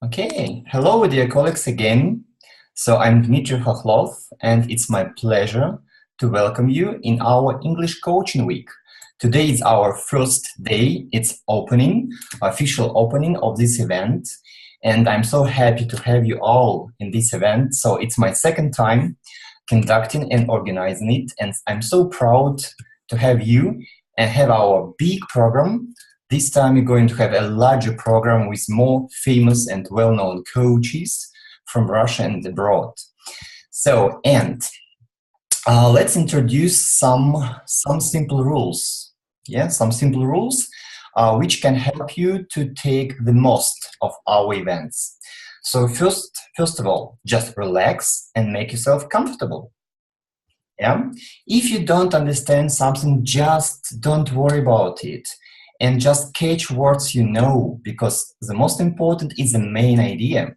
Okay, hello dear colleagues again. So I'm Dmitry Khokhlov and it's my pleasure to welcome you in our English Coaching Week. Today is our first day, it's official opening of this event, and I'm so happy to have you all in this event. So it's my second time conducting and organizing it, and I'm so proud to have you and have our big program. This time we're going to have a larger program with more famous and well-known coaches from Russia and abroad. So, let's introduce some simple rules. Yeah, some simple rules which can help you to take the most of our events. So first of all, just relax and make yourself comfortable. Yeah, if you don't understand something, just don't worry about it. And just catch words you know, because the most important is the main idea.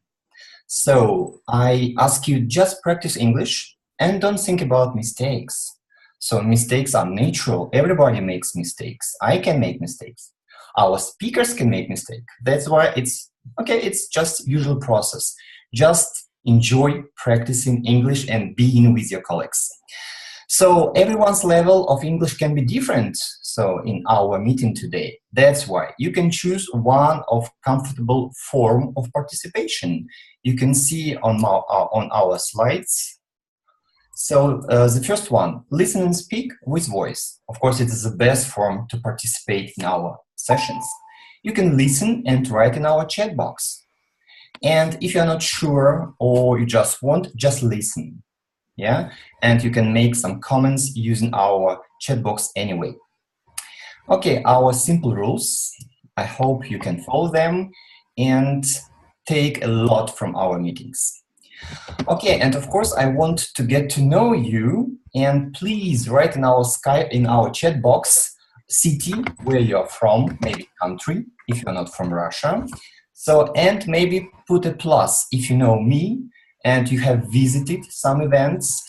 So I ask you, just practice English and don't think about mistakes. So mistakes are natural. Everybody makes mistakes. I can make mistakes. Our speakers can make mistakes. That's why it's okay. It's just usual process. Just enjoy practicing English and being with your colleagues. So everyone's level of English can be different. So in our meeting today, that's why you can choose one of comfortable form of participation. You can see on our slides. So the first one, listen and speak with voice. Of course, it is the best form to participate in our sessions. You can listen and write in our chat box. And if you're not sure or you just want, just listen. Yeah, and you can make some comments using our chat box anyway. Okay, our simple rules. I hope you can follow them and take a lot from our meetings. Okay, and of course I want to get to know you, and please write in our chat box city where you're from, maybe country if you're not from Russia. So, and maybe put a plus if you know me and you have visited some events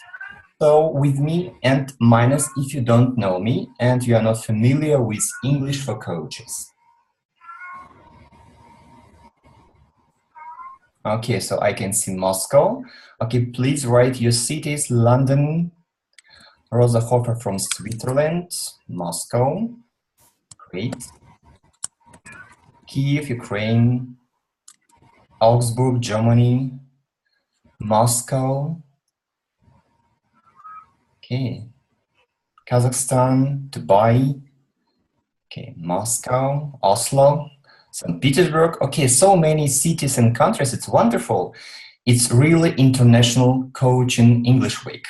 with me, and minus if you don't know me and you are not familiar with English for coaches. Okay, so I can see Moscow. Okay, please write your cities: London, Rosa Hofer from Switzerland, Moscow, great, Kiev, Ukraine, Augsburg, Germany, Moscow, okay, Kazakhstan, Dubai, okay, Moscow, Oslo, St. Petersburg. Okay, so many cities and countries. It's wonderful. It's really International Coaching English Week.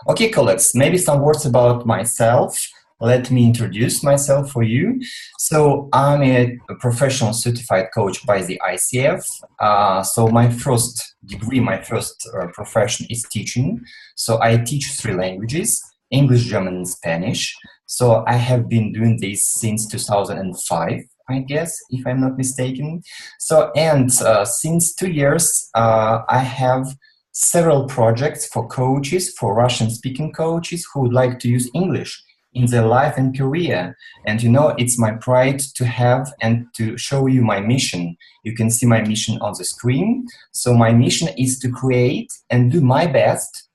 Okay, colleagues, maybe some words about myself. Let me introduce myself for you. So I'm a professional certified coach by the ICF. So my first degree, my first profession is teaching. So I teach 3 languages, English, German, and Spanish. So I have been doing this since 2005, I guess, if I'm not mistaken. So, and since 2 years, I have several projects for coaches, for Russian-speaking coaches who would like to use English in their life and career. And you know, it's my pride to have and to show you my mission. You can see my mission on the screen. So my mission is to create and do my best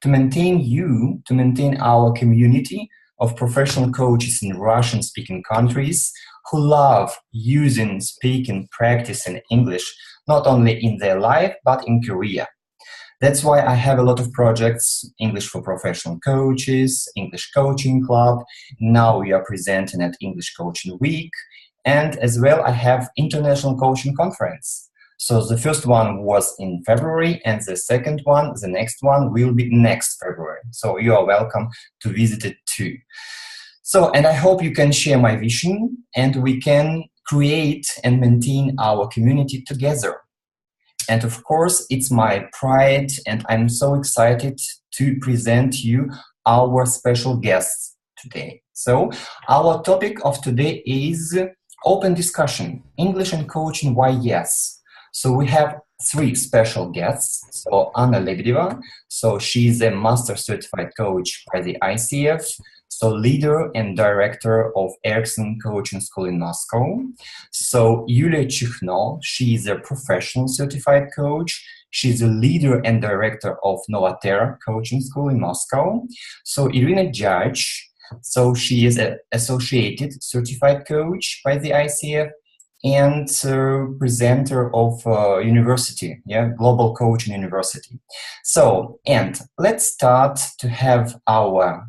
to maintain our community of professional coaches in Russian-speaking countries who love using, speaking, practicing English, not only in their life, but in career. That's why I have a lot of projects: English for Professional Coaches, English Coaching Club. Now we are presenting at English Coaching Week. And as well, I have International Coaching Conference. So the first one was in February, and the second one, the next one, will be next February. So you are welcome to visit it too. So, and I hope you can share my vision and we can create and maintain our community together. And of course, it's my pride and I'm so excited to present you our special guests today. So our topic of today is open discussion, English and coaching, why yes? So we have 3 special guests. So Anna Lebedeva, so she's a master certified coach by the ICF. so leader and director of Ericsson Coaching School in Moscow. So Yulia Chuchno, she is a professional certified coach. She's a leader and director of Nova Terra Coaching School in Moscow. So Irina Judge, so she is an associated certified coach by the ICF and presenter of university, Global Coaching University. So, and let's start to have our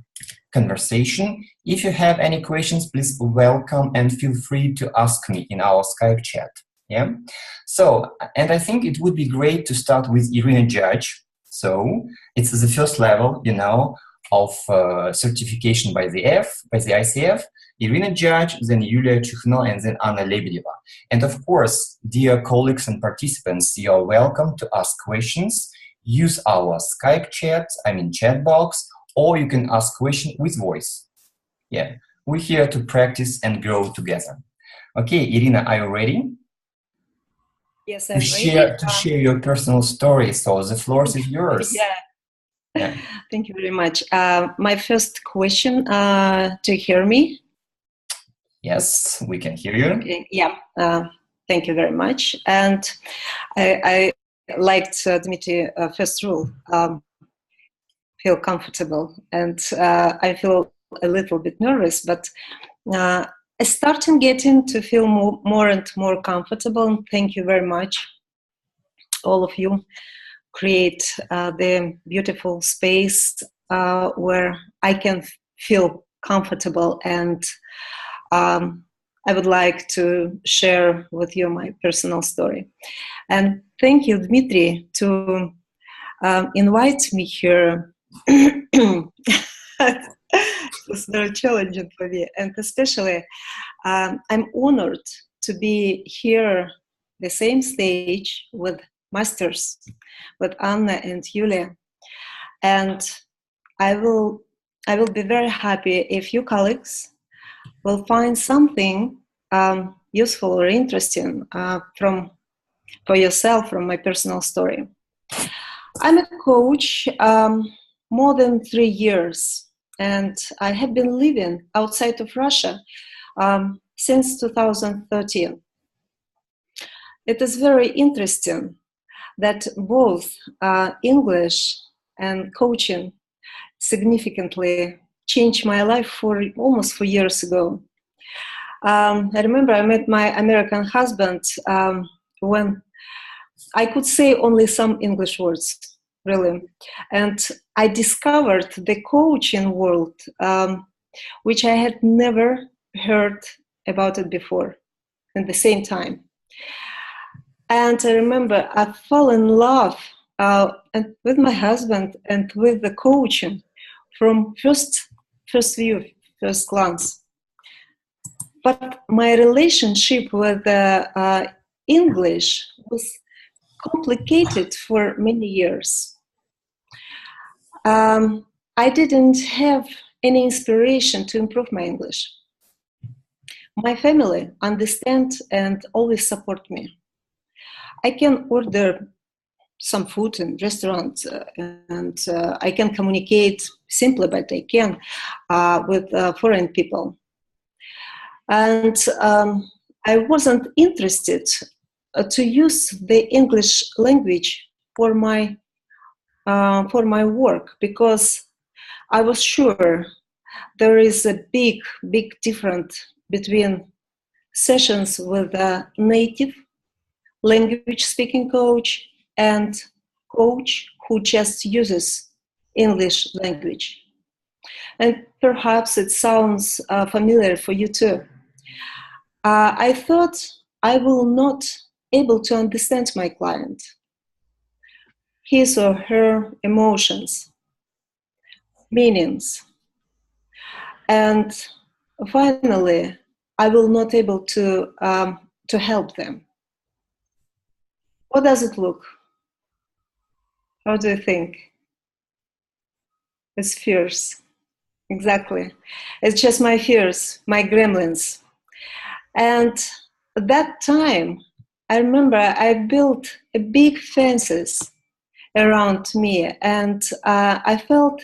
conversation. If you have any questions, please welcome and feel free to ask me in our Skype chat. Yeah. So, and I think it would be great to start with Irina Judge. So it's the first level, of certification by the ICF. Irina Judge, then Yulia Chuchno, and then Anna Lebedeva. And of course, dear colleagues and participants, you are welcome to ask questions. Use our Skype chat box, or you can ask questions with voice. Yeah, we're here to practice and grow together. Okay, Irina, are you ready? Yes, I'm ready. To share your personal story, so the floor is yours. Yeah. Thank you very much. My first question, do you hear me? Yes, we can hear you. Okay. Yeah, thank you very much. And I liked, Dmitry, first rule, feel comfortable. And I feel a little bit nervous, but I started getting to feel more and more comfortable. And thank you very much, all of you. Create the beautiful space where I can feel comfortable, and I would like to share with you my personal story. And thank you, Dmitry, to invite me here. It's very challenging for me, and especially I'm honored to be here, the same stage with masters, with Anna and Yulia, and I will be very happy if you colleagues will find something useful or interesting for yourself from my personal story. I'm a coach more than 3 years, and I have been living outside of Russia since 2013. It is very interesting that both English and coaching significantly changed my life for almost 4 years ago. I remember I met my American husband when I could say only some English words, really. And I discovered the coaching world, which I had never heard about it before at the same time. And I remember I fell in love with my husband and with the coaching from first view, first glance. But my relationship with English was complicated for many years. I didn't have any inspiration to improve my English. My family understand and always support me. I can order some food in restaurants and I can communicate simply, but I can with foreign people. And I wasn't interested to use the English language for my work, because I was sure there is a big difference between sessions with a native language speaking coach and coach who just uses English language. And perhaps it sounds familiar for you too. I thought I will not able to understand my client, his or her emotions, meanings, and finally, I will not able to help them. What does it look? How do you think? It's fears. Exactly. It's just my fears, my gremlins. And at that time, I remember I built a big fences around me, and I felt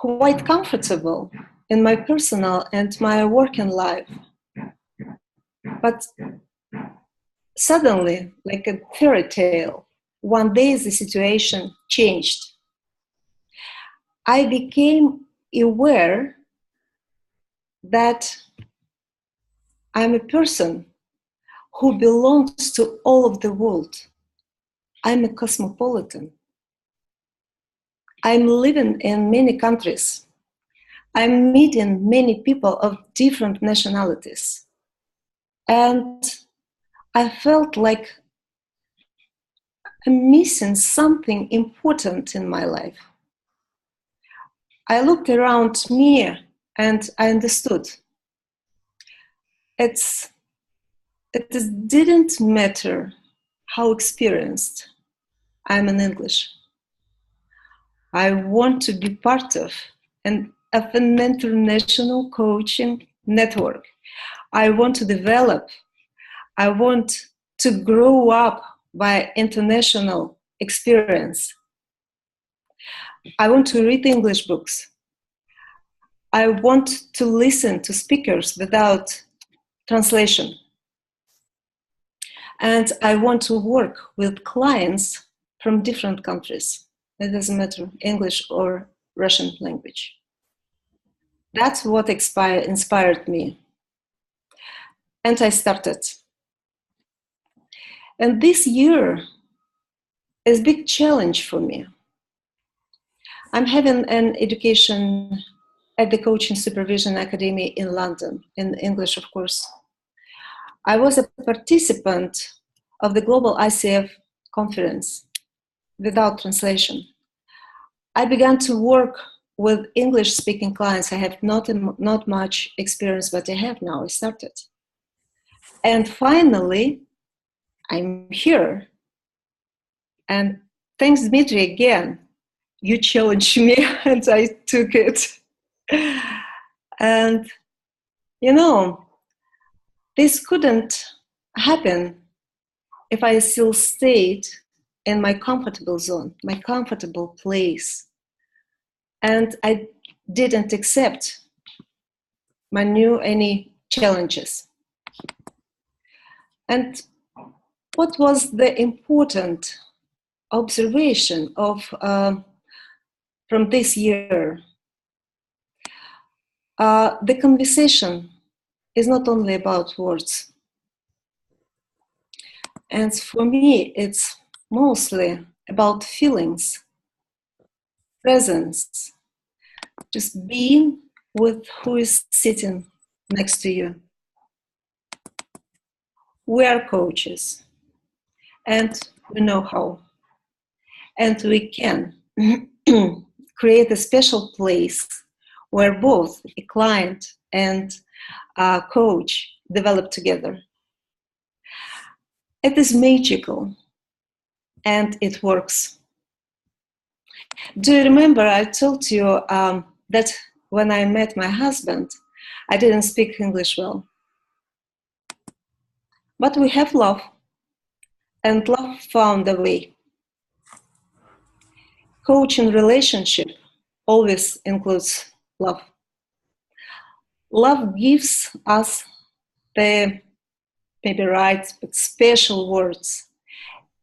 quite comfortable in my personal and my working life. But suddenly, like a fairy tale, one day the situation changed. I became aware that I'm a person who belongs to all of the world. I'm a cosmopolitan. I'm living in many countries. I'm meeting many people of different nationalities. And I felt like I'm missing something important in my life. I looked around me and I understood. It didn't matter how experienced I'm in English. I want to be part of an international coaching network. I want to develop. I want to grow up by international experience. I want to read English books. I want to listen to speakers without translation. And I want to work with clients from different countries. It doesn't matter, English or Russian language. That's what inspired me. And I started. And this year is a big challenge for me. I'm having an education at the Coaching Supervision Academy in London, in English, of course. I was a participant of the Global ICF conference without translation. I began to work with English-speaking clients. I have not much experience, but I have now. I started. And finally, I'm here. And thanks, Dmitry, again. You challenged me and I took it. And, you know, this couldn't happen if I still stayed in my comfortable zone, my comfortable place. And I didn't accept any challenges. And what was the important observation of from this year? The conversation is not only about words. And for me, it's mostly about feelings, presence, just being with who is sitting next to you. We are coaches, and we know how. And we can create a special place where both a client and a coach develop together. It is magical, and it works. Do you remember I told you that when I met my husband, I didn't speak English well? But we have love, and love found a way. Coaching relationship always includes love. Love gives us the maybe right, but special words.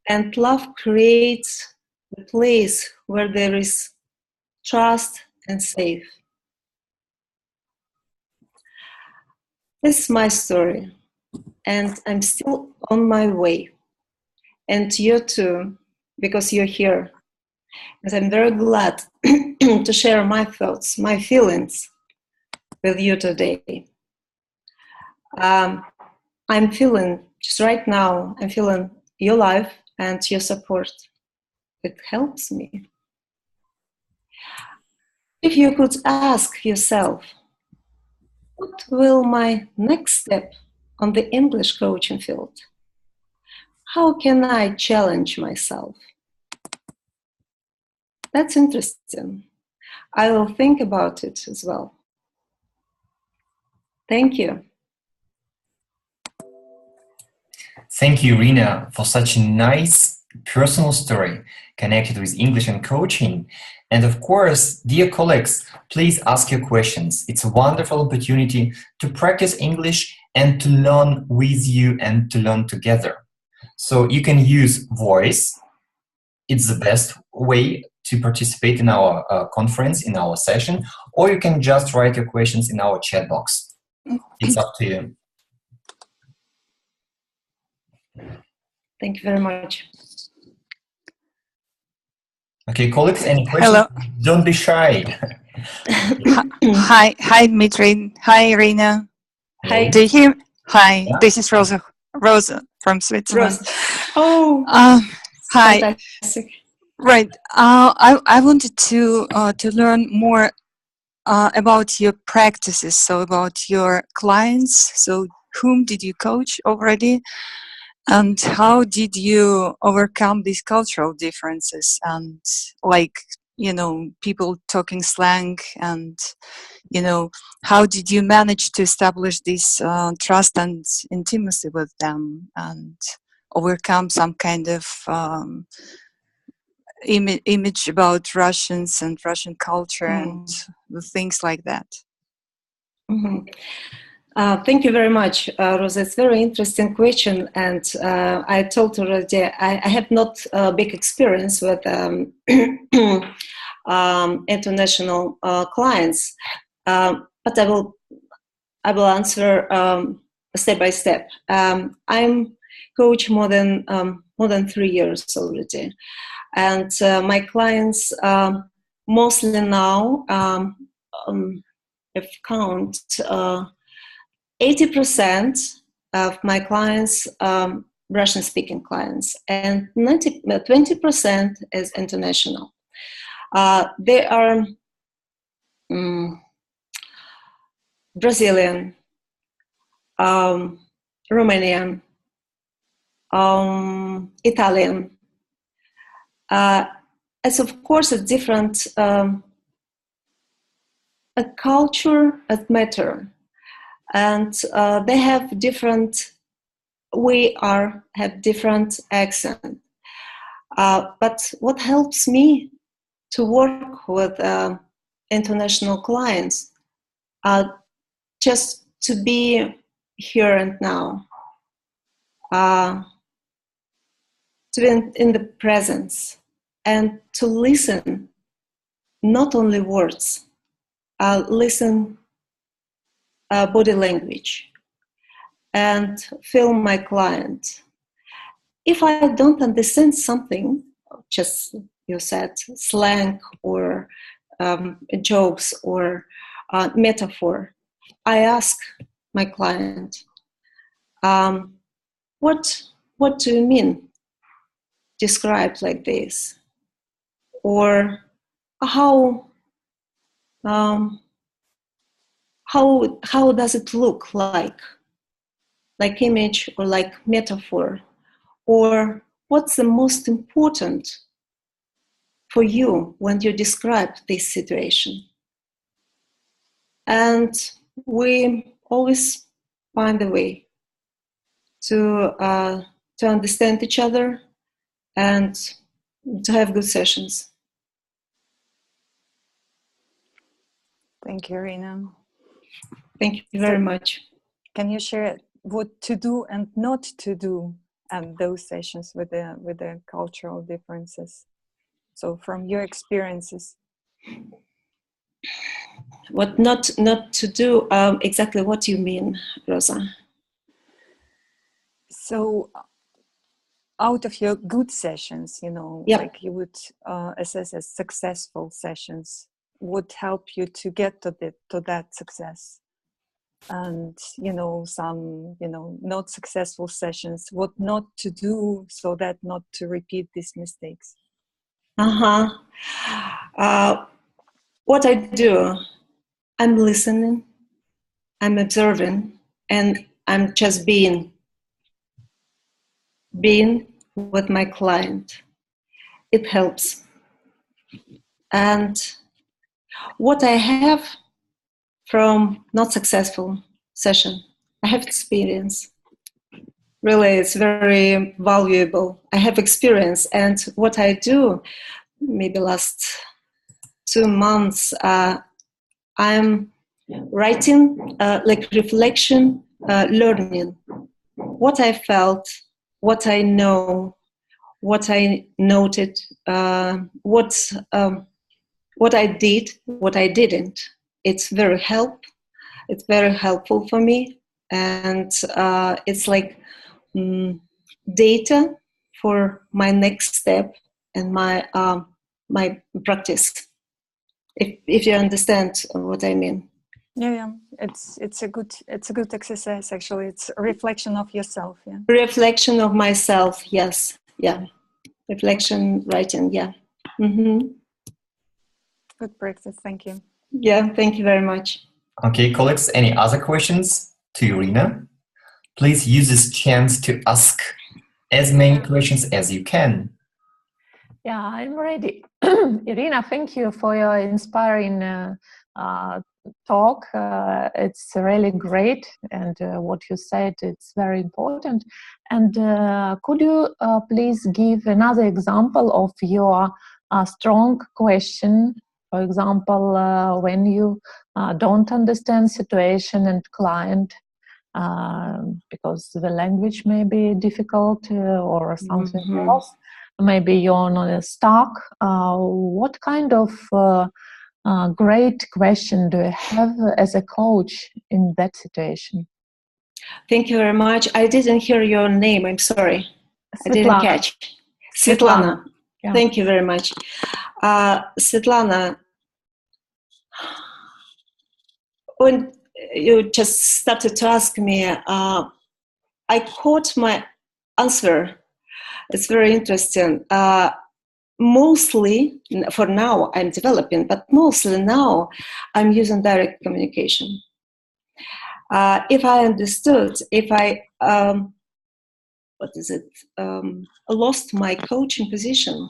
And love creates a place where there is trust and safe. This is my story, and I'm still on my way. And you too, because you're here. And I'm very glad to share my thoughts, my feelings with you today. I'm feeling, just right now, I'm feeling your life and your support. It helps me. If you could ask yourself, what will my next step on the English coaching field? How can I challenge myself? That's interesting. I will think about it as well. Thank you. Thank you, Irina, for such a nice personal story connected with English and coaching. And of course, dear colleagues, please ask your questions. It's a wonderful opportunity to practice English and to learn with you and to learn together. So you can use voice. It's the best way to participate in our conference, in our session, or you can just write your questions in our chat box. It's up to you. Thank you very much. Okay, colleagues, any questions? Hello. Don't be shy. Hi, Dmitry. Hi, Irina. Hi. Do you hear? Hi, Yeah. this is Rosa from Switzerland. Rosa. Oh, hi. fantastic. Right. I wanted to learn more about your practices. So about your clients. So whom did you coach already? And how did you overcome these cultural differences and, like, you know, people talking slang, and, you know, how did you manage to establish this trust and intimacy with them and overcome some kind of image about Russians and Russian culture and the things like that? Mm-hmm. Thank you very much, Rosa. It's a very interesting question, and I told you already I have not big experience with international clients, but I will answer step by step. I'm coach more than 3 years already, and my clients mostly now, if count. 80% of my clients, Russian-speaking clients, and 20% is international. They are Brazilian, Romanian, Italian. It's of course a different a culture that matter. And they have different, have different accent. But what helps me to work with international clients, just to be here and now, to be in the presence, and to listen, not only words, listen body language, and feel my client. If I don't understand something, just you said slang or jokes or metaphor, I ask my client, what do you mean? Describe like this, or how does it look like image or like metaphor, or what's the most important for you when you describe this situation? And we always find a way to understand each other and to have good sessions. Thank you, Irina. Thank you very much. Can you share what to do and not to do at those sessions with the cultural differences? So from your experiences. What not to do, exactly what you mean, Rosa? So out of your good sessions, you know, yep. like you would assess as successful sessions, would help you to get to that success. And, you know, some, you know, not successful sessions, what not to do so that not to repeat these mistakes. What I do, I'm listening, I'm observing, and I'm just being with my client. It helps. And what I have from not successful session, I have experience. Really, it's very valuable. I have experience, and what I do, maybe last 2 months, I'm writing like reflection, learning, what I felt, what I know, what I noted, what I did, what I didn't. It's very helpful for me, and it's like data for my next step and my practice. If you understand what I mean. Yeah. It's a good exercise. Actually, it's a reflection of yourself. Yeah. Reflection of myself. Yes. Yeah. Reflection writing. Yeah. Mm-hmm. Good practice. Thank you. Yeah. Thank you very much. Okay, colleagues. Any other questions to Irina? Please use this chance to ask as many questions as you can. Yeah, I'm ready. Irina, thank you for your inspiring talk. It's really great, and what you said, it's very important. And could you please give another example of your strong question? For example, when you don't understand situation and client, because the language may be difficult or something else. Maybe you're not stuck. What kind of great question do you have as a coach in that situation? Thank you very much. I didn't hear your name. I'm sorry. Svetlana. I didn't catch. Svetlana. Yeah. Thank you very much. Svetlana, when you just started to ask me, I caught my answer. It's very interesting. Mostly, for now, I'm developing, but mostly now I'm using direct communication. If I understood, if I, lost my coaching position,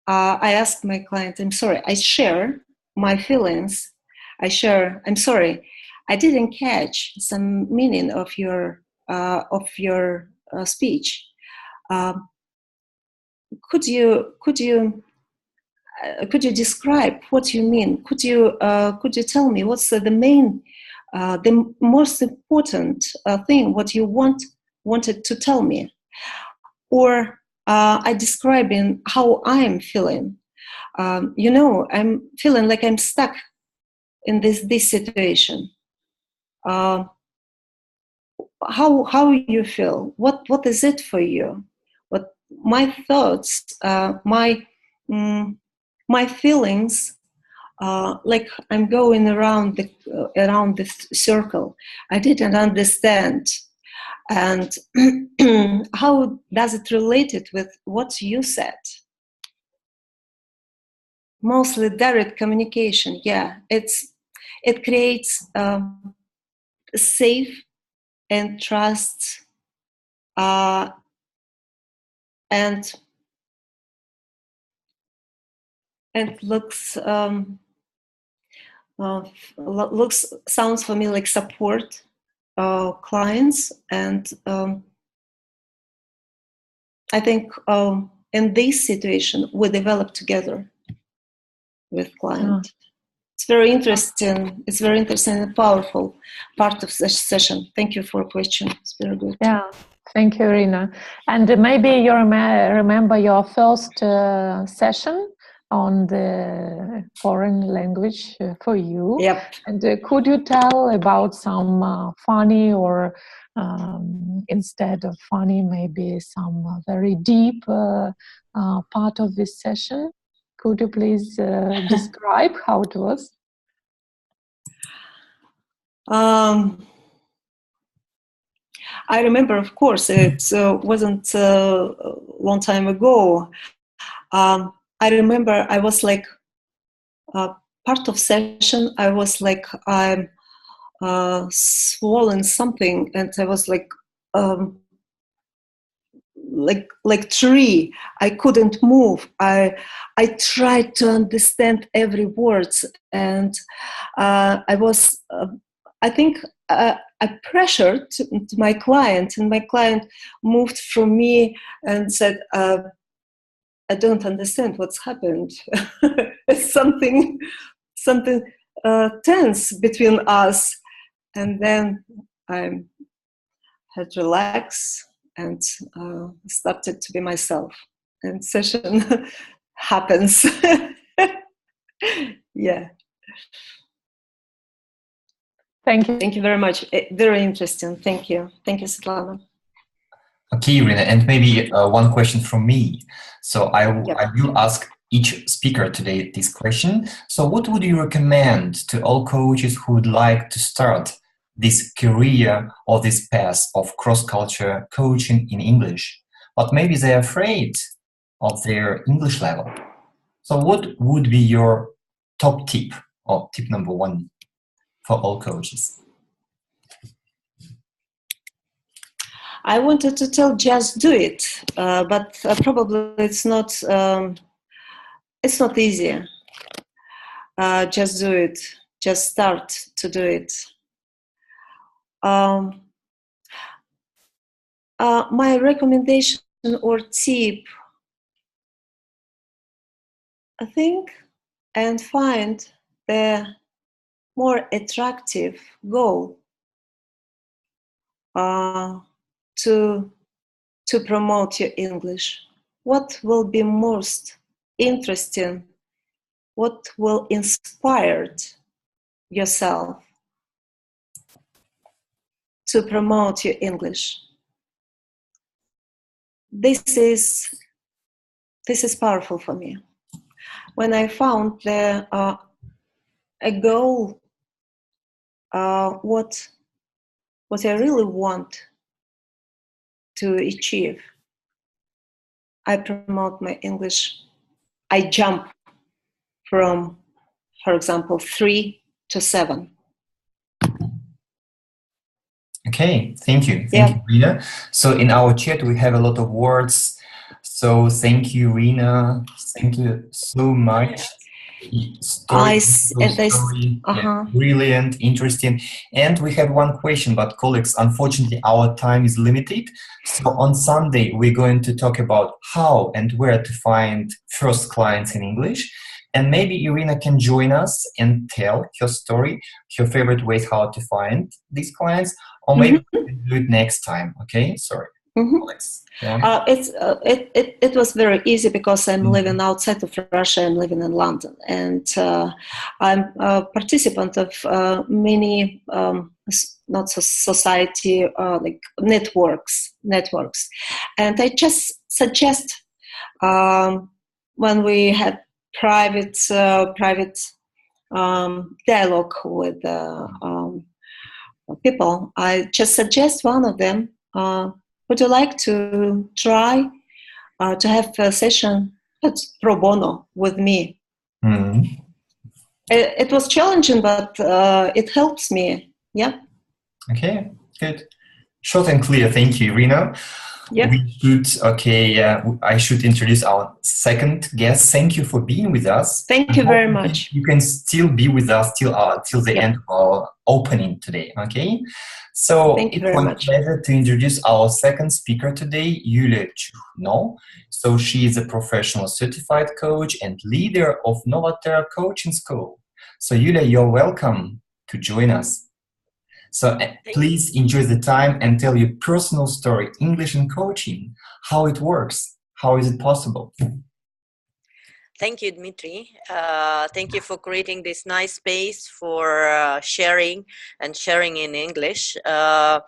I ask my client, I'm sorry, I share my feelings. I'm sorry, I didn't catch some meaning of your speech. Could you describe what you mean? Could you tell me what's the main, the most important thing what you wanted to tell me? Or I describing how I'm feeling. I'm feeling like I'm stuck in this situation. How you feel? What is it for you? What my thoughts, my feelings, like I'm going around this circle. I didn't understand, and how does it relate it with what you said? Mostly direct communication. Yeah, it creates safe and trust, and sounds for me like support clients, and I think in this situation we develop together with client. It's very interesting. It's very interesting and powerful part of the session. Thank you for a question. It's very good. Yeah, thank you, Irina. And maybe you remember your first session on the foreign language for you. Yep. And could you tell about some funny or instead of funny, maybe some very deep part of this session? Could you please describe how it was? I remember, of course, it wasn't a long time ago. I remember I was like part of session. I was like I'm swollen something, and I was like tree. I couldn't move. I tried to understand every word, and I was I think I pressured to my client, and my client moved from me and said, I don't understand what's happened. It's something tense between us. And then I had to relax and started to be myself. And session happens. Yeah. Thank you. Thank you very much. Very interesting. Thank you. Thank you, Svetlana. Okay, Irina, and maybe one question from me. So I will ask each speaker today this question. So what would you recommend to all coaches who would like to start this career or this path of cross-culture coaching in English, but maybe they're afraid of their English level? So what would be your top tip, or tip number one, for all coaches? I wanted to tell just do it, but probably it's not easy. Just do it. Just start to do it. My recommendation or tip, I think, and find the more attractive goal to promote your English. What will be most interesting? What will inspire yourself to promote your English? This is powerful for me. When I found a goal, what I really want to achieve, I promote my English. I jump from, for example, 3 to 7. Okay, thank you. Thank you, Rina. So in our chat, we have a lot of words. So thank you, Rina. Thank you so much. Brilliant, interesting. And we have one question, but colleagues, unfortunately, our time is limited. So on Sunday, we're going to talk about how and where to find first clients in English. And maybe Irina can join us and tell her story, her favorite ways how to find these clients, or maybe we can do it next time. Okay, sorry. It was very easy because I'm living outside of Russia. I'm living in London, and I'm a participant of many not society like networks. And I just suggest when we had private dialogue with people, I just suggest one of them. Would you like to try to have a session at pro bono with me? It was challenging, but it helps me. Yeah. Okay, good. Short and clear. Thank you, Irina. Yeah. I should introduce our second guest. Thank you for being with us. Thank you very much. You can still be with us till the end of our opening today. Okay. So it's my pleasure to introduce our second speaker today, Yulia Chuhno. So she is a professional certified coach and leader of Nova Terra coaching school. So Yulia, you're welcome to join us. So please enjoy the time and tell your personal story, English and coaching, how it works, how is it possible? Thank you, Dmitry. Thank you for creating this nice space for sharing in English. In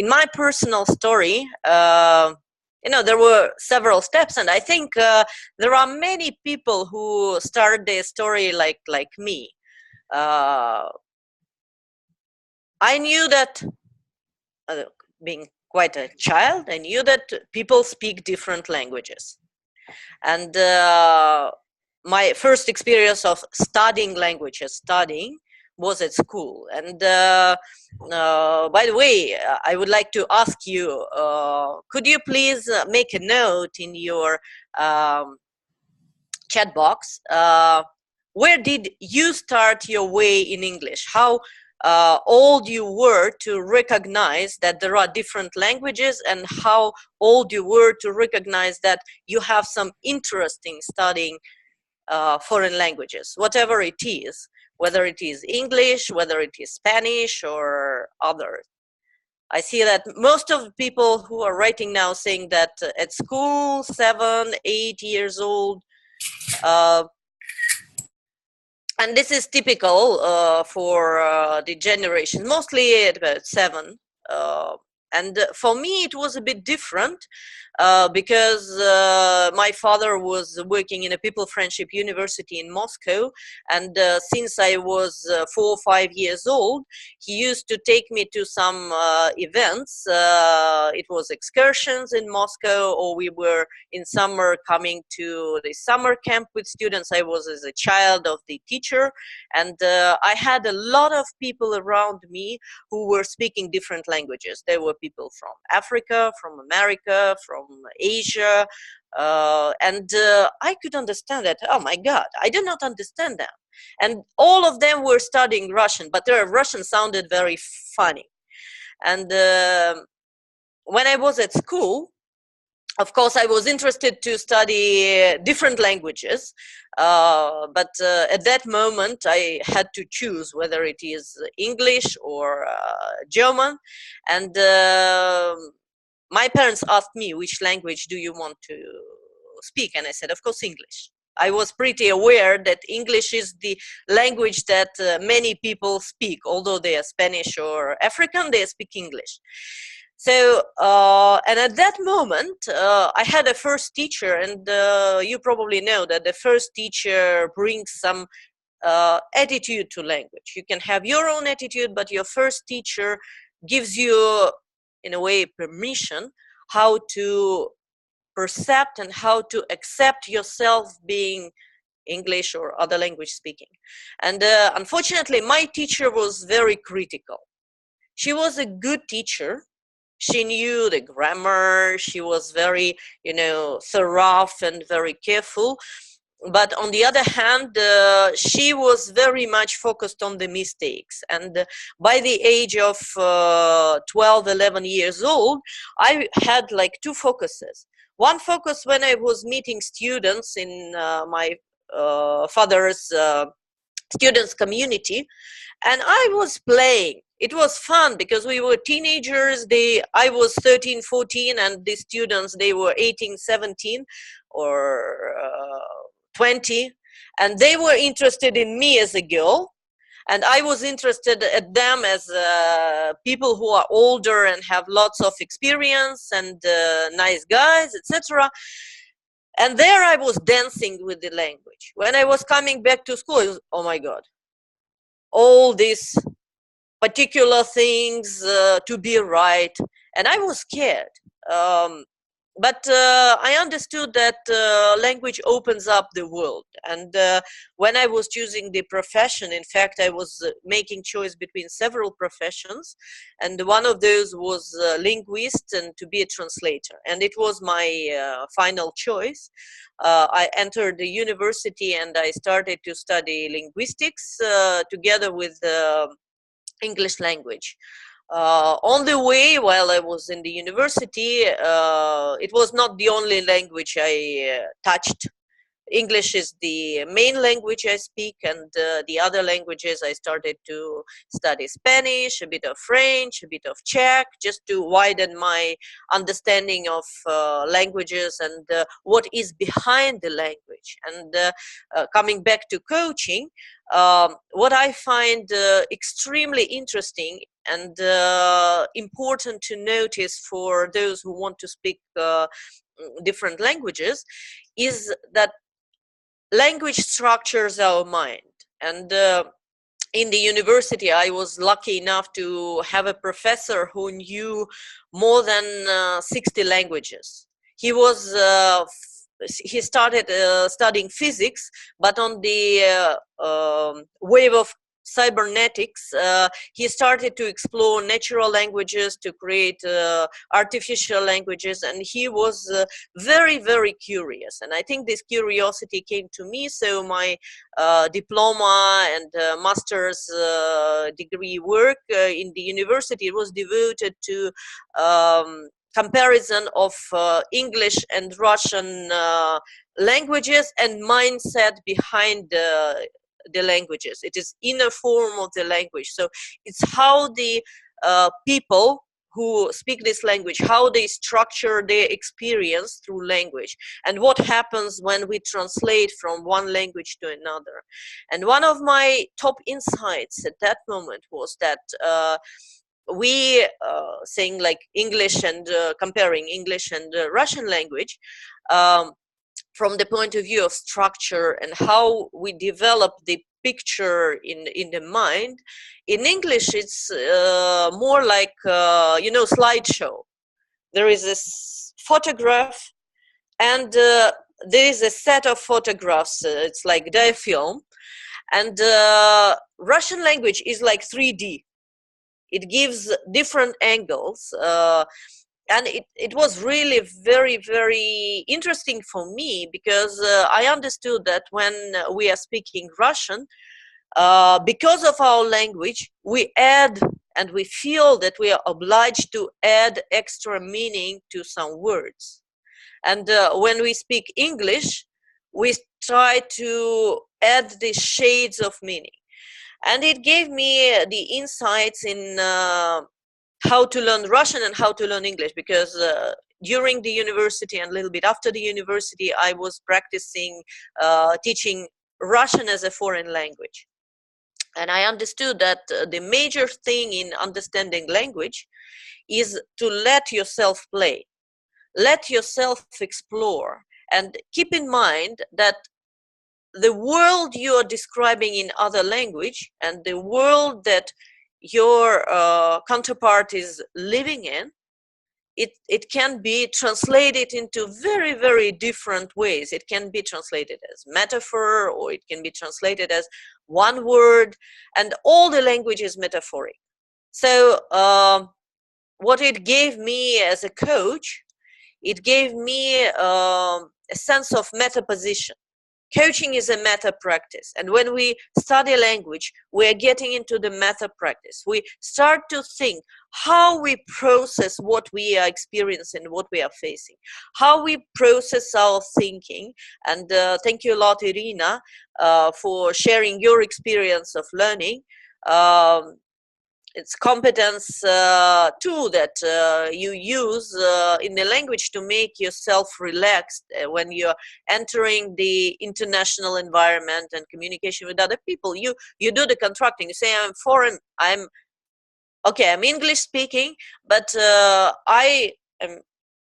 my personal story, there were several steps, and I think there are many people who started their story like me. I knew that, being quite a child, I knew that people speak different languages. And my first experience of studying languages, was at school. And by the way, I would like to ask you, could you please make a note in your chat box? Where did you start your way in English? How old you were to recognize that there are different languages, and how old you were to recognize that you have some interest in studying foreign languages, whatever it is, whether it is English, whether it is Spanish or others. I see that most of the people who are writing now saying that at school, 7, 8 years old, and this is typical for the generation, mostly at about 7. And for me, it was a bit different because my father was working in a People Friendship University in Moscow. And since I was 4 or 5 years old, he used to take me to some events. It was excursions in Moscow, or we were in summer coming to the summer camp with students. I was as a child of the teacher. And I had a lot of people around me who were speaking different languages. There were people from Africa, from America, from Asia, and I could understand that. Oh my God, I did not understand that. And all of them were studying Russian, but their Russian sounded very funny. And when I was at school, of course, I was interested to study different languages, but at that moment I had to choose whether it is English or German. And my parents asked me, which language do you want to speak? And I said, of course, English. I was pretty aware that English is the language that many people speak. Although they are Spanish or African, they speak English. So, and at that moment, I had a first teacher, and you probably know that the first teacher brings some attitude to language. You can have your own attitude, but your first teacher gives you, in a way, permission how to percept and how to accept yourself being English or other language speaking. And unfortunately, my teacher was very critical. She was a good teacher. She knew the grammar. She was very, thorough and very careful. But on the other hand, she was very much focused on the mistakes. And by the age of 12, 11 years old, I had like 2 focuses. One focus when I was meeting students in my father's students community, and I was playing. It was fun because we were teenagers. I was 13, 14, and the students, they were 18, 17 or 20, and they were interested in me as a girl, and I was interested at them as people who are older and have lots of experience and nice guys, etc. And there I was dancing with the language. When I was coming back to school, it was, oh my God, all these particular things to be right, and I was scared. But I understood that language opens up the world. And when I was choosing the profession, in fact, I was making choice between several professions. And one of those was linguist and to be a translator. And it was my final choice. I entered the university and I started to study linguistics together with English language. On the way, while I was in the university, it was not the only language I touched. English is the main language I speak, and the other languages I started to study Spanish, a bit of French, a bit of Czech, just to widen my understanding of languages and what is behind the language. And coming back to coaching, what I find extremely interesting and important to notice for those who want to speak different languages is that language structures our mind. And in the university, I was lucky enough to have a professor who knew more than 60 languages. He started studying physics, but on the wave of cybernetics. He started to explore natural languages to create artificial languages, and he was very, very curious. And I think this curiosity came to me, so my diploma and master's degree work in the university was devoted to comparison of English and Russian languages and mindset behind the languages. It is inner form of the language. So it's how the people who speak this language, how they structure their experience through language, and what happens when we translate from one language to another. And one of my top insights at that moment was that we saying like English and comparing English and Russian language from the point of view of structure and how we develop the picture in the mind. In English, it's more like slideshow. There is this photograph, and there is a set of photographs. It's like diafilm, and Russian language is like 3D. It gives different angles, and it was really very, very interesting for me, because I understood that when we are speaking Russian, because of our language, we add and we feel that we are obliged to add extra meaning to some words. And when we speak English, we try to add these shades of meaning. And it gave me the insights in how to learn Russian and how to learn English, because during the university and a little bit after the university, I was practicing teaching Russian as a foreign language. And I understood that the major thing in understanding language is to let yourself play, let yourself explore, and keep in mind that the world you are describing in other language and the world that your counterpart is living in, it can be translated into very, very different ways. It can be translated as metaphor, or it can be translated as one word, and all the language is metaphoric. So what it gave me as a coach, it gave me a sense of meta position. Coaching is a meta practice, and when we study language, we are getting into the meta practice. We start to think how we process what we are experiencing, what we are facing, how we process our thinking. And thank you a lot, Irina, for sharing your experience of learning. It's competence tool that you use in the language to make yourself relaxed when you're entering the international environment and communication with other people. You do the contracting. You say, I'm foreign, I'm English speaking, but I am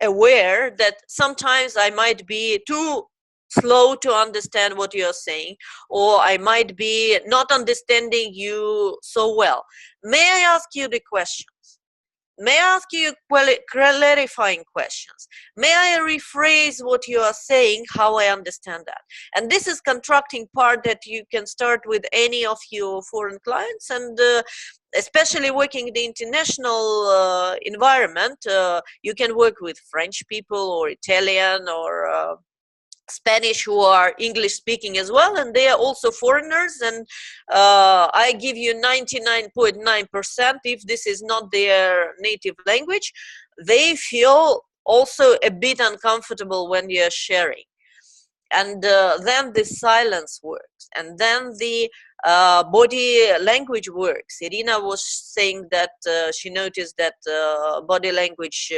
aware that sometimes I might be too slow to understand what you're saying, or I might be not understanding you so well. May I ask you the questions? May I ask you clarifying questions? May I rephrase what you are saying, how I understand that? And this is contracting part that you can start with any of your foreign clients, and especially working in the international environment. You can work with French people or Italian or Spanish who are English speaking as well, and they are also foreigners, and I give you 99.9%, if this is not their native language, they feel also a bit uncomfortable when you're sharing. And then the silence works, and then the body language works. Irina was saying that she noticed that body language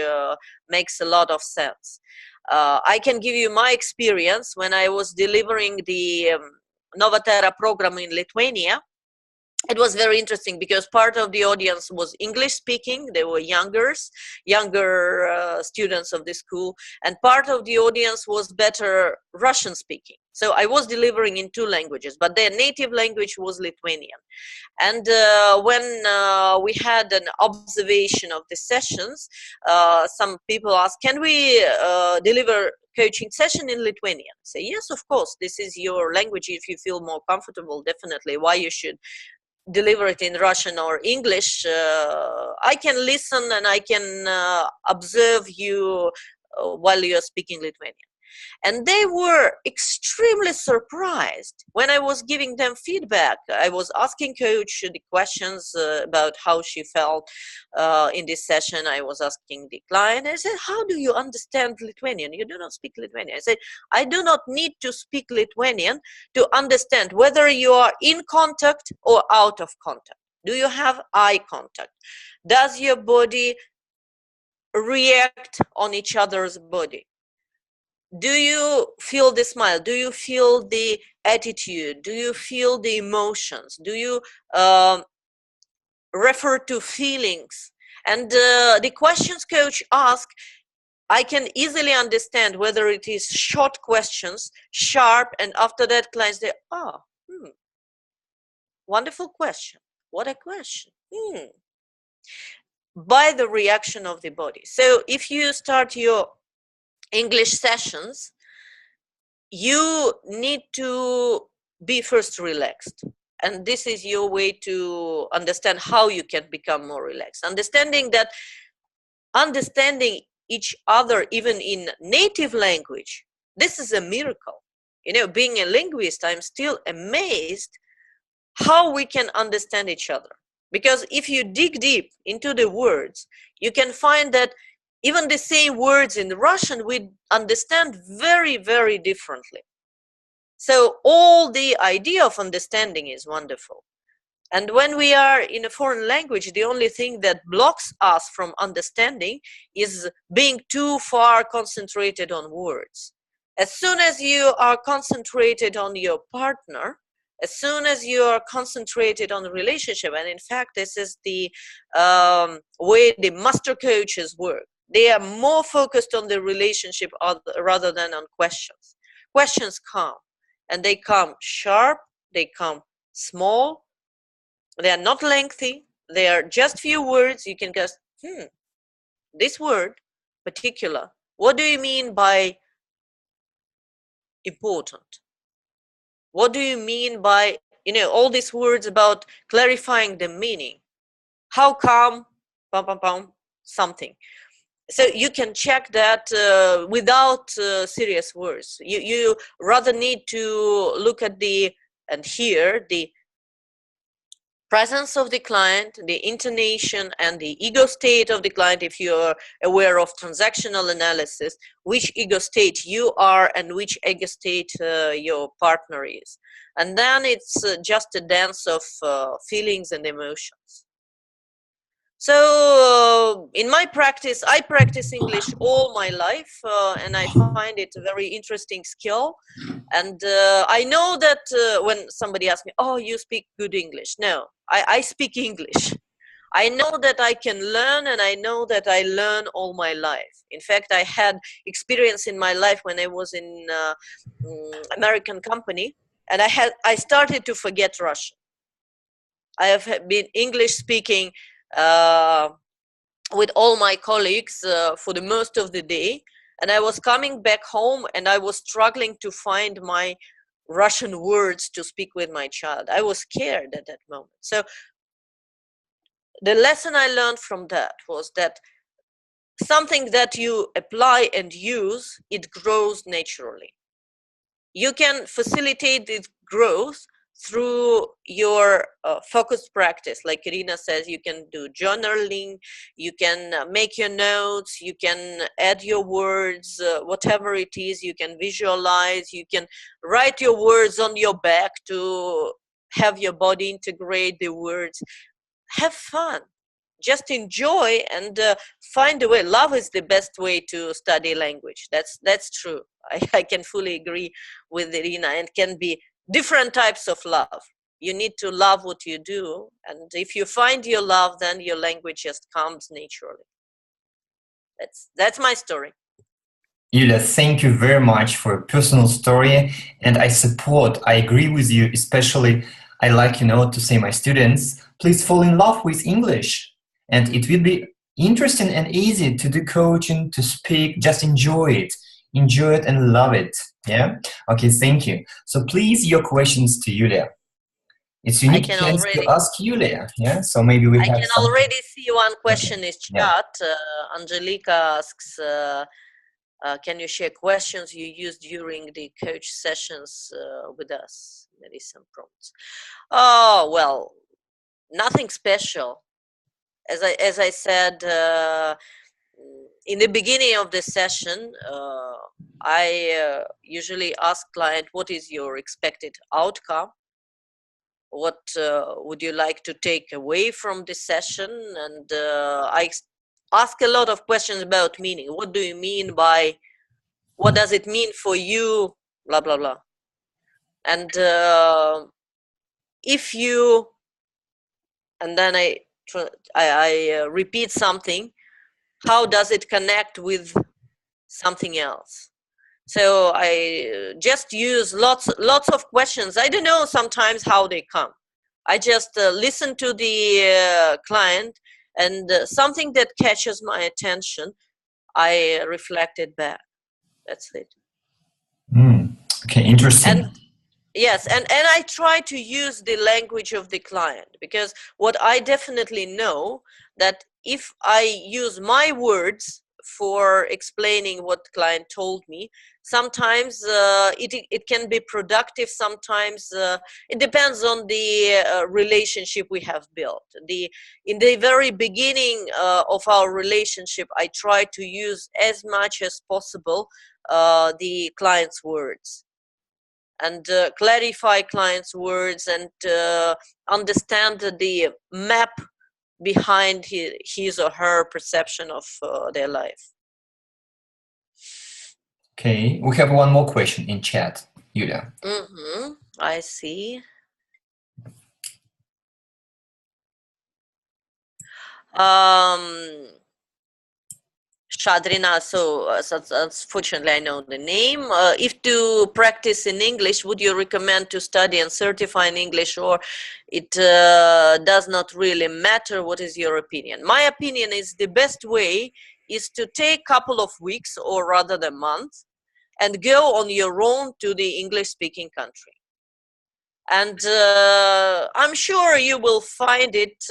makes a lot of sense. I can give you my experience when I was delivering the Nova Terra program in Lithuania. It was very interesting because part of the audience was English speaking. They were younger students of the school, and part of the audience was better Russian speaking. So I was delivering in two languages, but their native language was Lithuanian. And when we had an observation of the sessions, some people asked, can we deliver coaching session in Lithuanian? I say, yes, of course, this is your language. If you feel more comfortable, definitely, why you should deliver it in Russian or English, I can listen and I can observe you while you're speaking Lithuanian. And they were extremely surprised when I was giving them feedback. I was asking coach the questions about how she felt in this session. I was asking the client. I said, how do you understand Lithuanian? You do not speak Lithuanian. I said, I do not need to speak Lithuanian to understand whether you are in contact or out of contact. Do you have eye contact? Does your body react on each other's body? Do you feel the smile? Do you feel the attitude? Do you feel the emotions? Do you refer to feelings? And the questions coach asks, I can easily understand whether it is short questions, sharp, and after that clients say, wonderful question. What a question. By the reaction of the body. So if you start your English sessions, you need to be first relaxed. And this is your way to understand how you can become more relaxed. Understanding each other, even in native language, this is a miracle. You know, being a linguist, I'm still amazed how we can understand each other. Because if you dig deep into the words, you can find that even the same words in Russian, we understand very, very differently. So all the idea of understanding is wonderful. And when we are in a foreign language, the only thing that blocks us from understanding is being too far concentrated on words. As soon as you are concentrated on your partner, as soon as you are concentrated on the relationship, and in fact, this is the way the master coaches work. They are more focused on the relationship rather than on questions. Questions come, and they come sharp, they come small, they are not lengthy, they are just few words. You can guess, this word, particular, what do you mean by important? What do you mean by, all these words about clarifying the meaning? How come, something. So you can check that without serious words. You rather need to look at and hear the presence of the client, the intonation, and the ego state of the client. If you're aware of transactional analysis, which ego state you are and which ego state your partner is. And then it's just a dance of feelings and emotions. So in my practice, I practice English all my life, and I find it a very interesting skill. And I know that when somebody asks me, oh, you speak good English. No, I speak English. I know that I can learn, and I know that I learn all my life. In fact, I had experience in my life when I was in American company, and I started to forget Russian. I have been English speaking with all my colleagues for the most of the day, and I was coming back home and I was struggling to find my Russian words to speak with my child. I was scared at that moment. So the lesson I learned from that was that something that you apply and use, it grows naturally. You can facilitate its growth through your focused practice. Like Irina says, you can do journaling, you can make your notes, you can add your words, whatever it is, you can visualize, you can write your words on your back to have your body integrate the words. Have fun, just enjoy and find a way. Love is the best way to study language. That's true. I can fully agree with Irina, and can be different types of love. You need to love what you do, and if you find your love, then your language just comes naturally. That's my story. Yulia, thank you very much for your personal story, and I agree with you, especially I like, to say my students, please fall in love with English, and it will be interesting and easy to do coaching, to speak, just enjoy it and love it. Yeah. Okay. Thank you. So please, your questions to Yulia. It's unique chance to ask Yulia. Yeah, so maybe we have. I can already see one question is chat. Angelica asks, "Can you share questions you used during the coach sessions with us?" Maybe some prompts. Oh well, nothing special. As I said in the beginning of the session, I usually ask client, "What is your expected outcome? What would you like to take away from this session?" And I ask a lot of questions about meaning. What do you mean by, what does it mean for you, blah blah blah. And if you, and then I repeat something, how does it connect with something else? So I just use lots of questions. I don't know sometimes how they come. I just listen to the client, and something that catches my attention, I reflect it back. That's it. Okay, interesting. And yes, and I try to use the language of the client, because what I definitely know, that if I use my words for explaining what the client told me, sometimes it can be productive, sometimes it depends on the relationship we have built. In the very beginning of our relationship, I try to use as much as possible the client's words, and clarify client's words, and understand the map behind his or her perception of their life. Okay, we have one more question in chat, Yulia. I see. Shadrina, so unfortunately I know the name. If to practice in English, would you recommend to study and certify in English, or it does not really matter? What is your opinion? My opinion is the best way is to take a couple of weeks, or rather the month, and go on your own to the English-speaking country. And I'm sure you will find it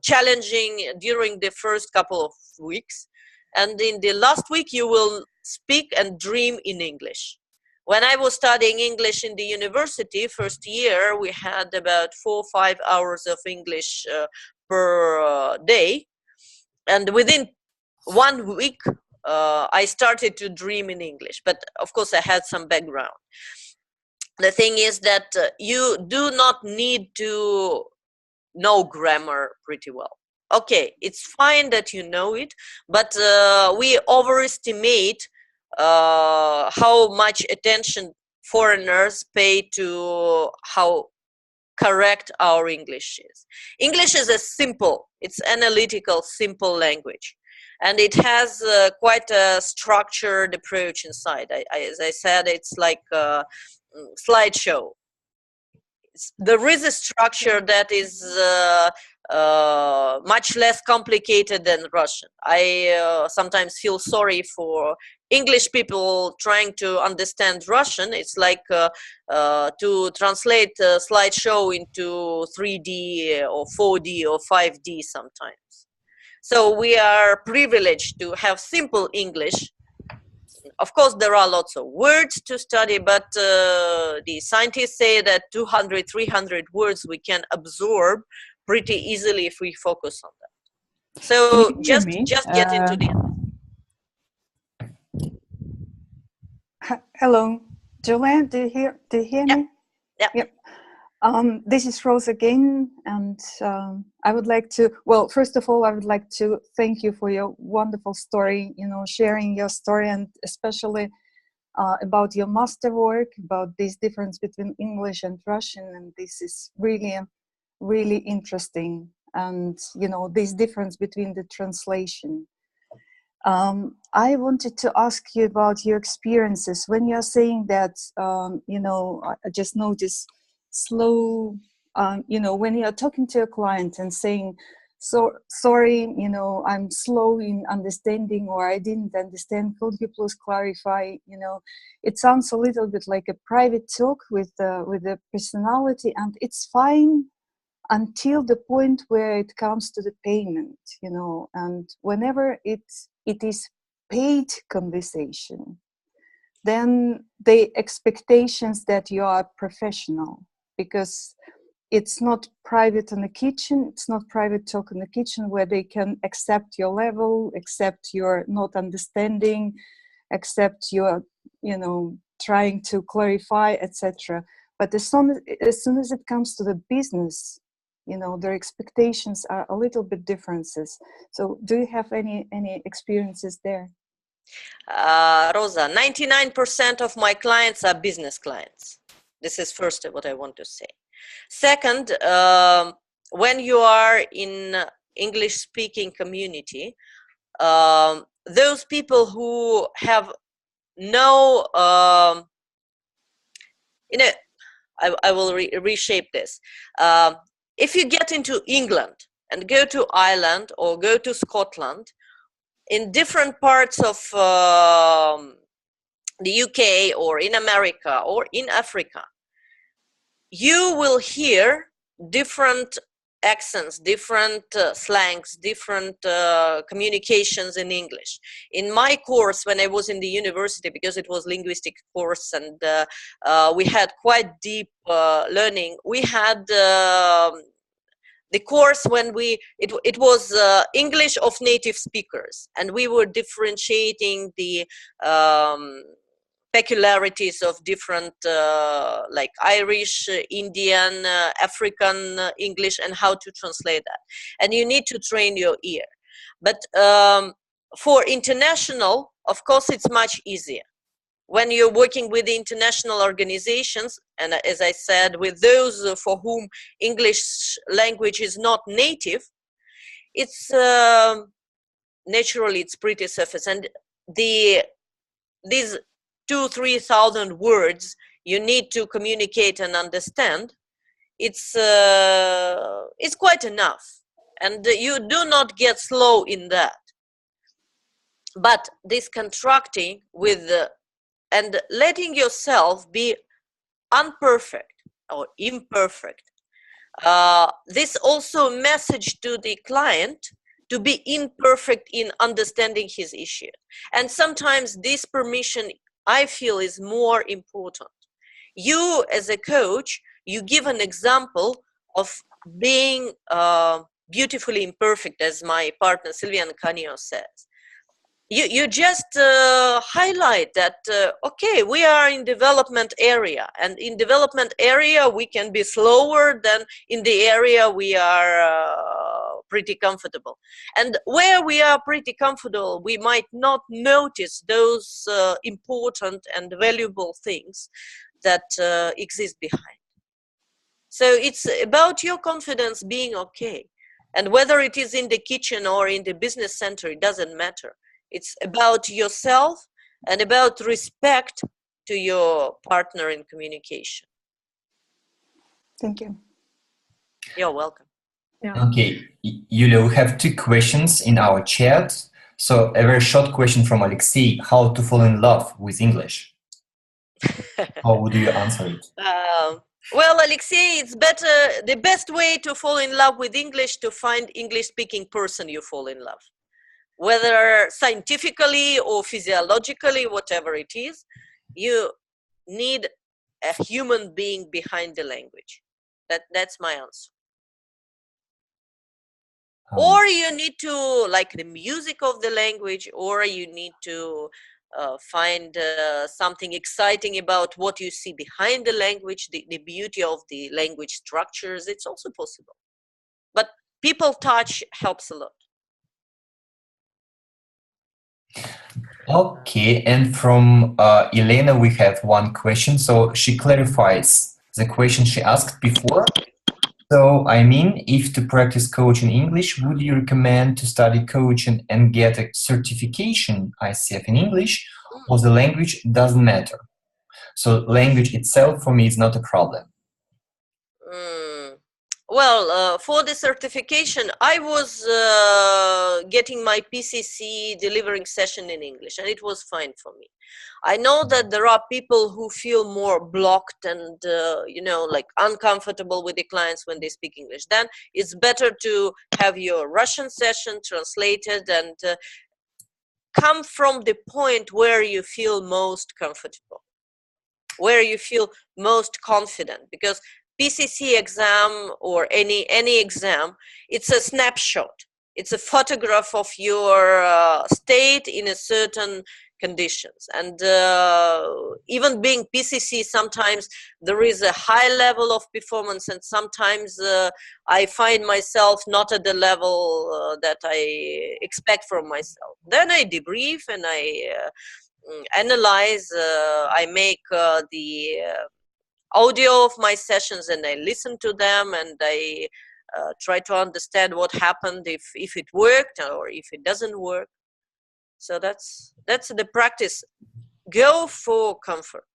challenging during the first couple of weeks. And in the last week, you will speak and dream in English. When I was studying English in the university, first year, we had about 4 or 5 hours of English per day. And within 1 week, I started to dream in English. But of course, I had some background. The thing is that you do not need to know grammar pretty well. Okay, it's fine that you know it, but we overestimate how much attention foreigners pay to how correct our English is. English is it's analytical, simple language. And it has quite a structured approach inside. As I said, it's like slideshow. There is a structure that is much less complicated than Russian. I sometimes feel sorry for English people trying to understand Russian. It's like to translate a slideshow into 3D or 4D or 5D sometimes. So we are privileged to have simple English. Of course, there are lots of words to study, but the scientists say that 200, 300 words we can absorb pretty easily if we focus on that. So just get into the... Hello, Julia, do you hear me? Yeah. Yep. This is Rose again, and I would like to, well, first of all, I would like to thank you for your wonderful story, sharing your story, and especially about your masterwork, about this difference between English and Russian, and this is really, really interesting, and, this difference between the translation. I wanted to ask you about your experiences when you're saying that, I just noticed slow, when you're talking to a client and saying so sorry, you know, I'm slow in understanding, or I didn't understand. Could you please clarify? You know, it sounds a little bit like a private talk with the personality, and it's fine until the point where it comes to the payment, you know. And whenever it is paid conversation, then the expectations that you are professional, because it's not private in the kitchen, it's not private talk in the kitchen where they can accept your level, accept your not understanding, accept your, you know, trying to clarify, etc. But as soon as it comes to the business, you know, their expectations are a little bit differences. So do you have any experiences there? Rosa, 99% of my clients are business clients. This is first what I want to say. Second, when you are in English-speaking community, those people who have no, I will reshape this. If you get into England and go to Ireland or go to Scotland, in different parts of the UK or in America or in Africa, you will hear different accents, different slangs, different communications in English. In my course, when I was in the university, because it was linguistic course and we had quite deep learning, we had the course when it was English of native speakers, and we were differentiating the peculiarities of different like Irish, Indian, African English, and how to translate that. And you need to train your ear. But for international, of course, it's much easier. When you're working with international organizations, and as I said, with those for whom English language is not native, it's naturally it's pretty surface. And these 2,000-3,000 words you need to communicate and understand, it's quite enough, and you do not get slow in that. But this contracting with and letting yourself be unperfect or imperfect, this also a message to the client to be imperfect in understanding his issue. And sometimes this permission, I feel, is more important. You as a coach, you give an example of being beautifully imperfect, as my partner Sylvian Canio says. You just highlight that, okay, we are in development area, and in development area we can be slower than in the area we are pretty comfortable. And where we are pretty comfortable, we might not notice those important and valuable things that exist behind. So it's about your confidence being okay. And whether it is in the kitchen or in the business center, it doesn't matter. It's about yourself and about respect to your partner in communication. Thank you. You're welcome. Yeah. Okay, Yulia, we have 2 questions in our chat. So a very short question from Alexei: how to fall in love with English? How would you answer it? Well, Alexei, it's better, the best way to fall in love with English, to find English-speaking person you fall in love. Whether scientifically or physiologically, whatever it is, you need a human being behind the language. That's my answer. Or you need to like the music of the language, or you need to find something exciting about what you see behind the language, the beauty of the language structures. It's also possible. But people touch helps a lot. Okay, and from Elena, we have 1 question. So she clarifies the question she asked before. So, I mean, if to practice coaching English, would you recommend to study coaching and get a certification ICF in English, or the language doesn't matter? So, language itself for me is not a problem. Well, for the certification, I was getting my PCC delivering session in English, and it was fine for me. I know that there are people who feel more blocked and, like uncomfortable with the clients when they speak English. Then it's better to have your Russian session translated and come from the point where you feel most comfortable, where you feel most confident, because PCC exam or any exam, it's a snapshot. It's a photograph of your state in a certain conditions. And even being PCC, sometimes there is a high level of performance, and sometimes I find myself not at the level that I expect from myself. Then I debrief and I analyze, I make the audio of my sessions and I listen to them, and I try to understand what happened, if it worked or if it doesn't work. So that's the practice. Go for comfort.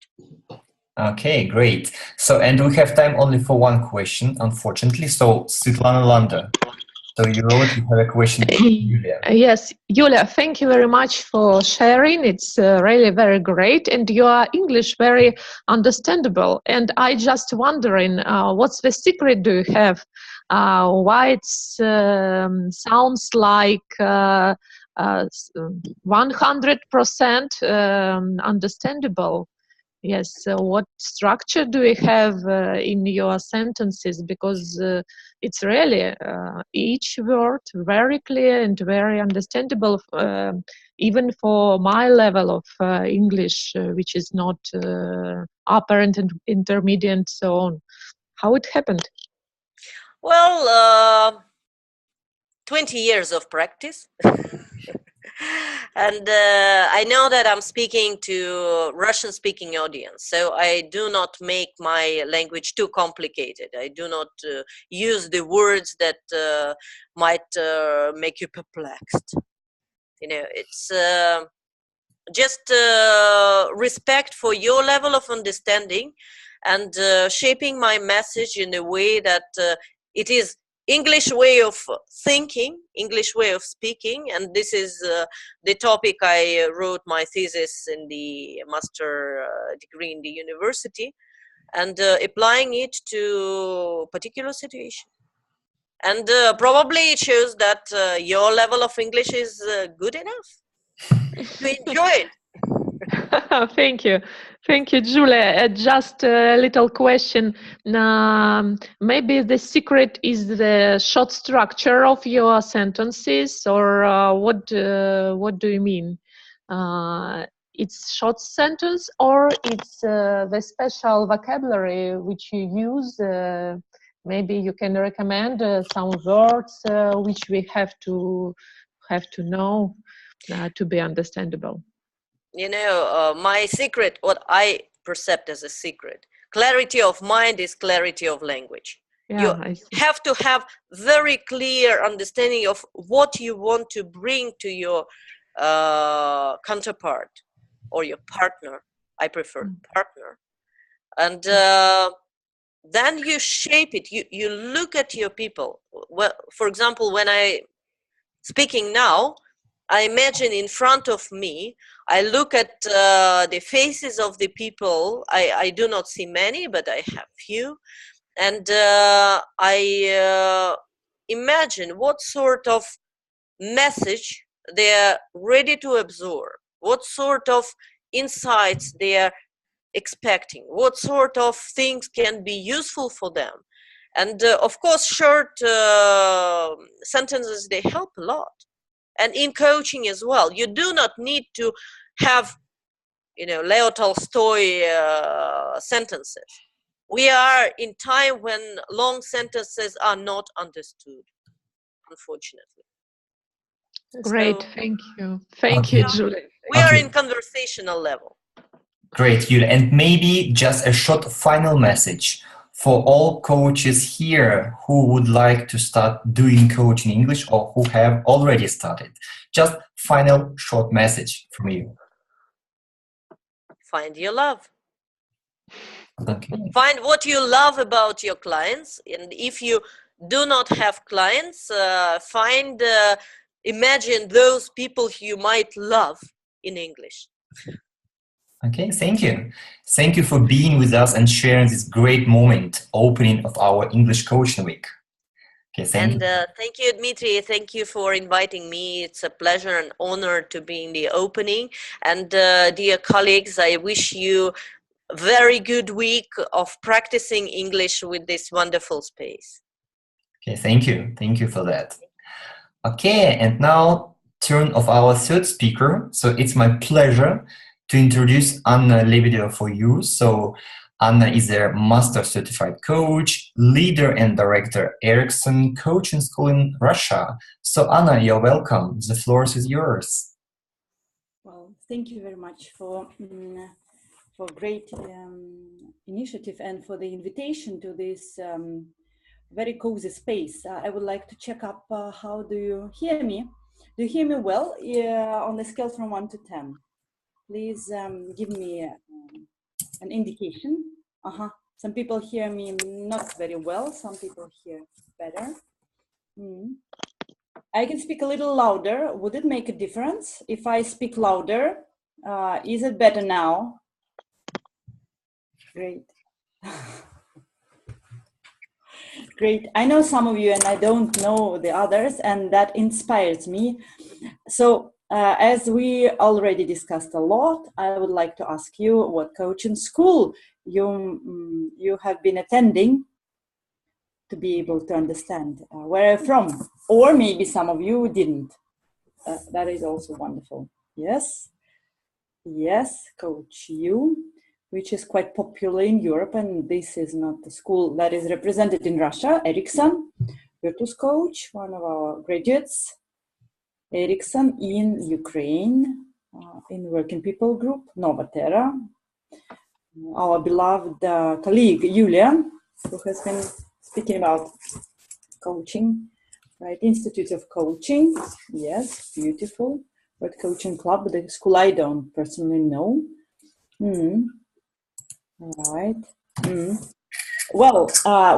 Okay, great. So, and we have time only for one question, unfortunately. So, Svetlana Landa. So you wrote, you have a question to Yulia. Yes, Yulia, thank you very much for sharing. It's really very great, and your English very understandable. And I just wondering, what's the secret do you have? Why it sounds like 100% understandable? Yes, so what structure do you have in your sentences? Because it's really each word very clear and very understandable, even for my level of English, which is not upper and intermediate and so on. How it happened? Well, 20 years of practice. And I know that I'm speaking to Russian-speaking audience, so I do not make my language too complicated. I do not use the words that might make you perplexed. It's just respect for your level of understanding, and shaping my message in a way that it is English way of thinking, English way of speaking, and this is the topic I wrote my thesis in the master degree in the university, and applying it to particular situation. And probably it shows that your level of English is good enough to enjoy it. Thank you. Thank you, Julia. Just a little question. Maybe the secret is the short structure of your sentences, or what do you mean? It's short sentence, or it's the special vocabulary which you use? Maybe you can recommend some words which we have to know to be understandable. My secret, what I perceive as a secret, clarity of mind is clarity of language. Yeah, you have to have very clear understanding of what you want to bring to your counterpart or your partner. I prefer partner. And then you shape it. You look at your people. Well, for example, when I speaking now, I imagine in front of me, I look at the faces of the people. I do not see many, but I have few. And I imagine what sort of message they are ready to absorb, what sort of insights they are expecting, what sort of things can be useful for them. And of course, short sentences, they help a lot. And in coaching as well, you do not need to have, Leo Tolstoy sentences. We are in time when long sentences are not understood, unfortunately. Great, so, thank you. Thank you, Julie. We are in conversational level. Great, Yulia. And maybe just a short final message for all coaches here who would like to start doing coaching in English or who have already started. Just final short message from you. Find your love. Okay. Find what you love about your clients, and if you do not have clients, imagine those people you might love in English. Okay, thank you. Thank you for being with us and sharing this great moment, opening of our English Coaching Week. Okay, thank you. Thank you, Dmitry. Thank you for inviting me. It's a pleasure and honor to be in the opening. And dear colleagues, I wish you a very good week of practicing English with this wonderful space. Okay, thank you. Thank you for that. Okay, and now turn of our third speaker. So it's my pleasure to introduce Anna Lebedeva for you. So Anna is a master certified coach, leader and director, Ericsson Coaching School in Russia. So Anna, you're welcome. The floor is yours. Well, thank you very much for great initiative and for the invitation to this very cozy space. I would like to check up how do you hear me? Do you hear me well on the scale from 1 to 10? Please give me an indication. Some people hear me not very well. Some people hear better. I can speak a little louder. Would it make a difference if I speak louder? Is it better now? Great. Great. I know some of you and I don't know the others, and that inspires me. So as we already discussed a lot, I would like to ask you what coaching school you have been attending to be able to understand where I'm from, or maybe some of you didn't. That is also wonderful. Yes, Coach U, which is quite popular in Europe, and this is not the school that is represented in Russia. Ericsson, Virtus Coach, one of our graduates. Ericsson in Ukraine, in Working People Group, Nova Terra. Our beloved colleague, Julia, who has been speaking about coaching, right? Institute of Coaching, yes, beautiful. But Coaching Club, the school I don't personally know. All right. Well,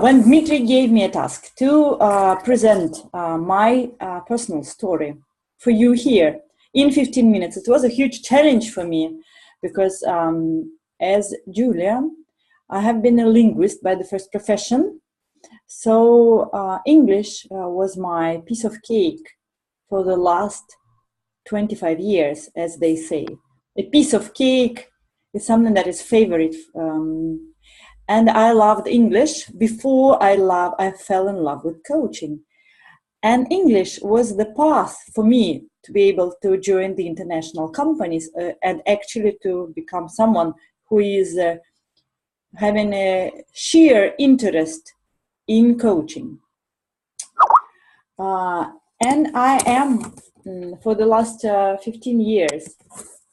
when Dmitry gave me a task to present my personal story for you here in 15 minutes, it was a huge challenge for me because as Julia, I have been a linguist by the first profession. So English was my piece of cake for the last 25 years, as they say. A piece of cake is something that is favorite. And I loved English before I fell in love with coaching. And English was the path for me to be able to join the international companies and actually to become someone who is having a sheer interest in coaching. And I am, for the last 15 years,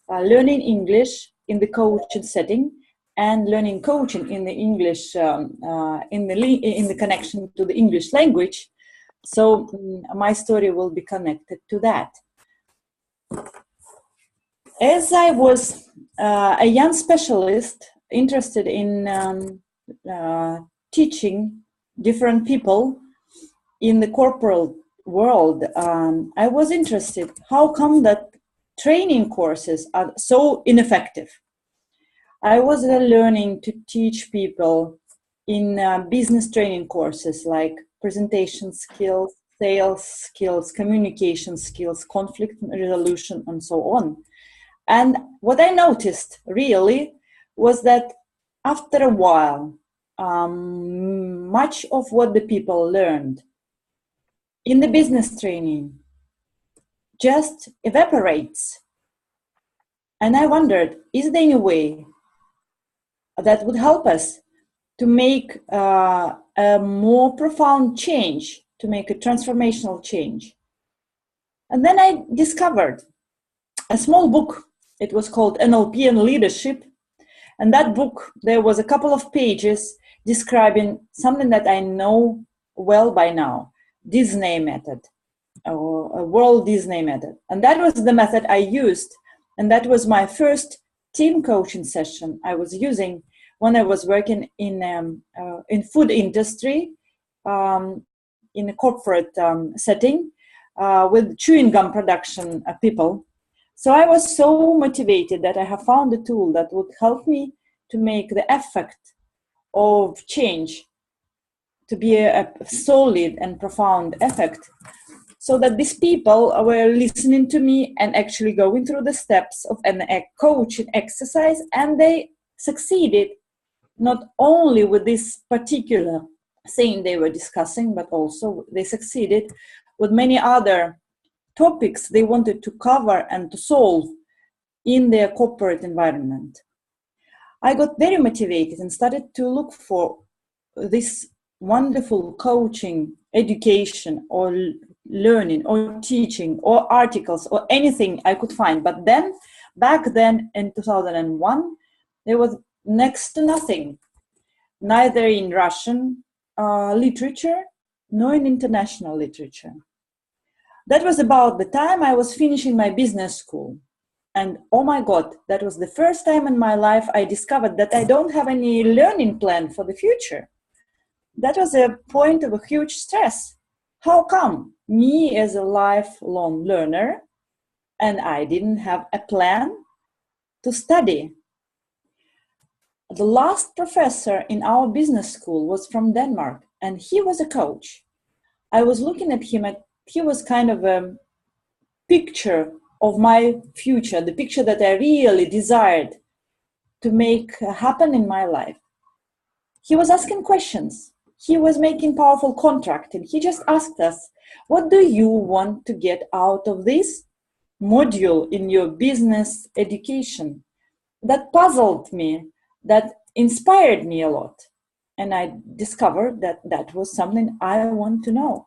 learning English in the coaching setting and learning coaching in the English, in the connection to the English language. So my story will be connected to that. As I was a young specialist interested in teaching different people in the corporate world, I was interested, how come that training courses are so ineffective? I was learning to teach people in business training courses like presentation skills, sales skills, communication skills, conflict resolution, and so on. And what I noticed really was that after a while, much of what the people learned in the business training just evaporates. And I wondered, is there any way that would help us to make a more profound change, to make a transformational change? And then I discovered a small book. It was called NLP and Leadership. And that book, there was a couple of pages describing something that I know well by now, Disney method, or a World Disney method. And that was the method I used. And that was my first team coaching session I was using when I was working in food industry, in a corporate setting with chewing gum production people. So I was so motivated that I have found a tool that would help me to make the effect of change to be a solid and profound effect, so that these people were listening to me and actually going through the steps of a coaching exercise, and they succeeded not only with this particular thing they were discussing, but also they succeeded with many other topics they wanted to cover and to solve in their corporate environment. I got very motivated and started to look for this wonderful coaching, education, or learning, or teaching, or articles, or anything I could find. But then, back then in 2001, there was next to nothing, neither in Russian literature, nor in international literature. That was about the time I was finishing my business school. And oh my God, that was the first time in my life I discovered that I don't have any learning plan for the future. That was a point of a huge stress. How come me as a lifelong learner, and I didn't have a plan to study? The last professor in our business school was from Denmark, and he was a coach. I was looking at him, and he was kind of a picture of my future, the picture that I really desired to make happen in my life. He was asking questions. He was making powerful contract, and he just asked us, what do you want to get out of this module in your business education? That puzzled me, that inspired me a lot. And I discovered that that was something I want to know.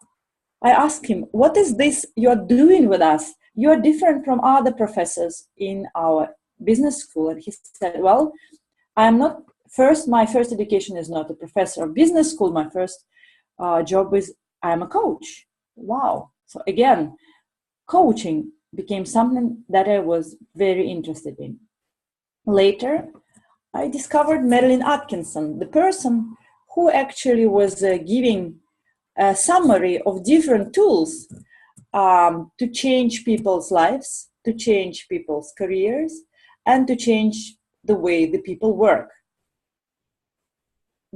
I asked him, what is this you're doing with us? You're different from other professors in our business school. And he said, well, I'm not my first education is not a professor of business school. My first job is I'm a coach. Wow. So again, coaching became something that I was very interested in. Later, I discovered Marilyn Atkinson, the person who actually was giving a summary of different tools to change people's lives, to change people's careers, and to change the way the people work.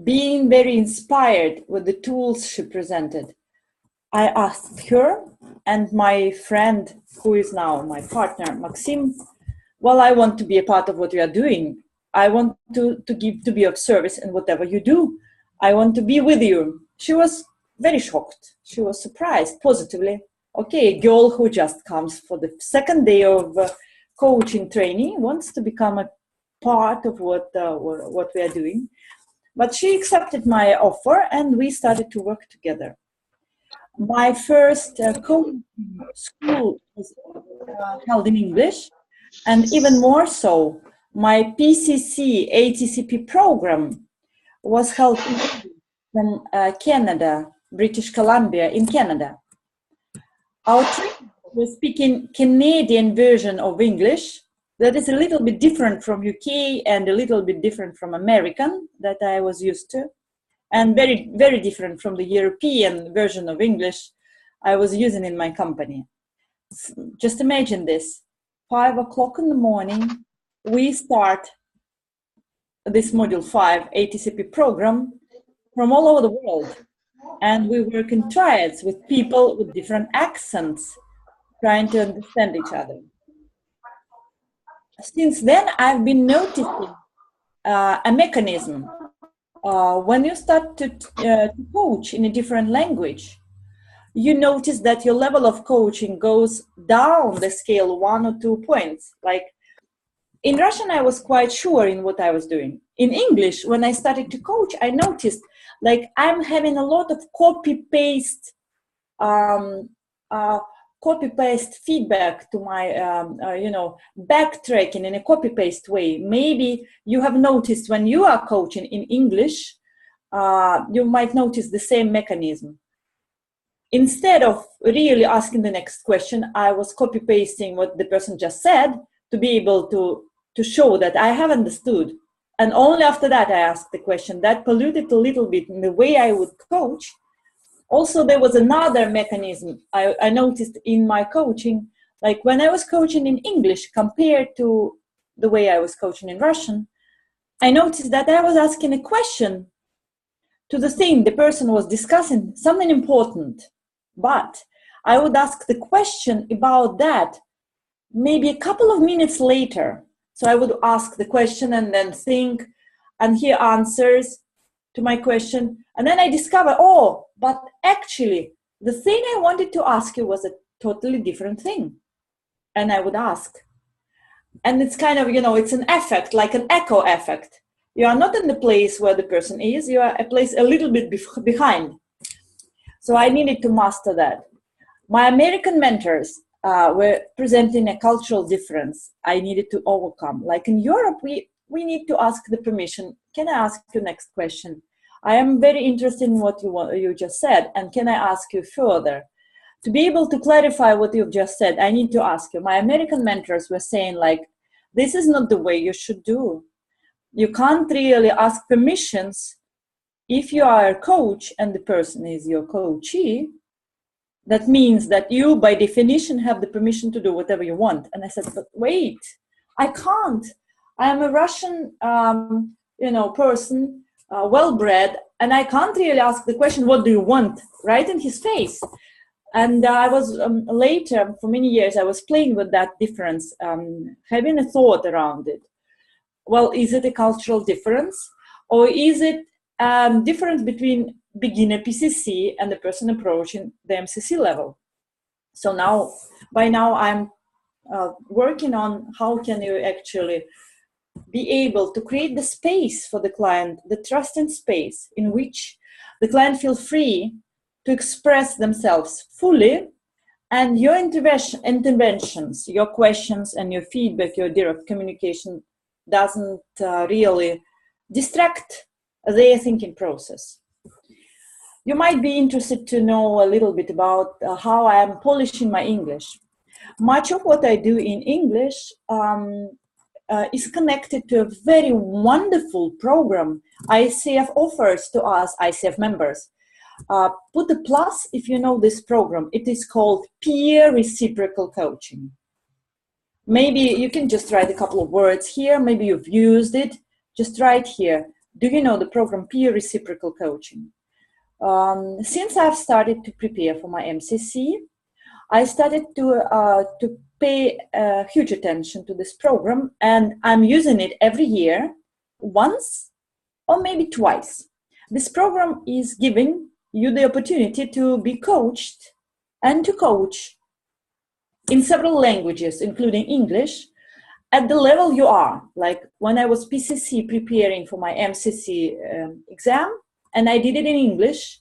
Being very inspired with the tools she presented, I asked her and my friend, who is now my partner, Maxim, well, I want to be a part of what you are doing. I want to be of service in whatever you do. I want to be with you. She was very shocked. She was surprised positively. Okay, a girl who just comes for the second day of coaching training wants to become a part of what we are doing. But she accepted my offer, and we started to work together. My first coaching school was held in English, and even more so, my PCC ATCP program was held from Canada, British Columbia in Canada. Our training was speaking Canadian version of English that is a little bit different from UK and a little bit different from American that I was used to, and very, very different from the European version of English I was using in my company. Just imagine this, 5 o'clock in the morning, we start this Module 5 ATCP program from all over the world. And we work in triads with people with different accents, trying to understand each other. Since then, I've been noticing a mechanism. When you start to coach in a different language, you notice that your level of coaching goes down the scale 1 or 2 points. Like in Russian, I was quite sure in what I was doing. In English, when I started to coach, I noticed like I'm having a lot of copy-paste feedback to my, backtracking in a copy-paste way. Maybe you have noticed when you are coaching in English, you might notice the same mechanism. Instead of really asking the next question, I was copy-pasting what the person just said to be able to show that I have understood. And only after that I asked the question. That polluted a little bit in the way I would coach. Also, there was another mechanism I noticed in my coaching, like when I was coaching in English compared to the way I was coaching in Russian, I noticed that I was asking a question to the thing the person was discussing, something important, but I would ask the question about that maybe a couple of minutes later. So I would ask the question and then think and hear answers to my question. And then I discover, oh, but actually the thing I wanted to ask you was a totally different thing. And I would ask. And it's kind of, it's an effect, like an echo effect. You are not in the place where the person is, you are a place a little bit behind. So I needed to master that. My American mentors were presenting a cultural difference I needed to overcome. Like in Europe, we need to ask the permission. Can I ask you next question? I am very interested in what you just said, and can I ask you further? To be able to clarify what you've just said, I need to ask you. My American mentors were saying, like, this is not the way you should do. You can't really ask permissions if you are a coach and the person is your coachee. That means that you, by definition, have the permission to do whatever you want. And I said, but wait, I can't. I am a Russian, person, well-bred, and I can't really ask the question, what do you want, right in his face? And I was later, for many years, I was playing with that difference, having a thought around it. Well, is it a cultural difference? Or is it difference between beginner PCC and the person approaching the MCC level? So by now I'm working on how can you actually be able to create the space for the client, the trust and space in which the client feels free to express themselves fully, and your interventions, your questions and your feedback, your direct communication doesn't really distract their thinking process. You might be interested to know a little bit about how I am polishing my English. Much of what I do in English is connected to a very wonderful program ICF offers to us ICF members. Put a plus if you know this program. It is called Peer Reciprocal Coaching. Maybe you can just write a couple of words here. Maybe you've used it. Just write here. Do you know the program Peer Reciprocal Coaching? Since I've started to prepare for my MCC, I started to pay huge attention to this program, and I'm using it every year, once or maybe twice. This program is giving you the opportunity to be coached and to coach in several languages, including English, at the level you are. Like when I was PCC preparing for my MCC exam, and I did it in English,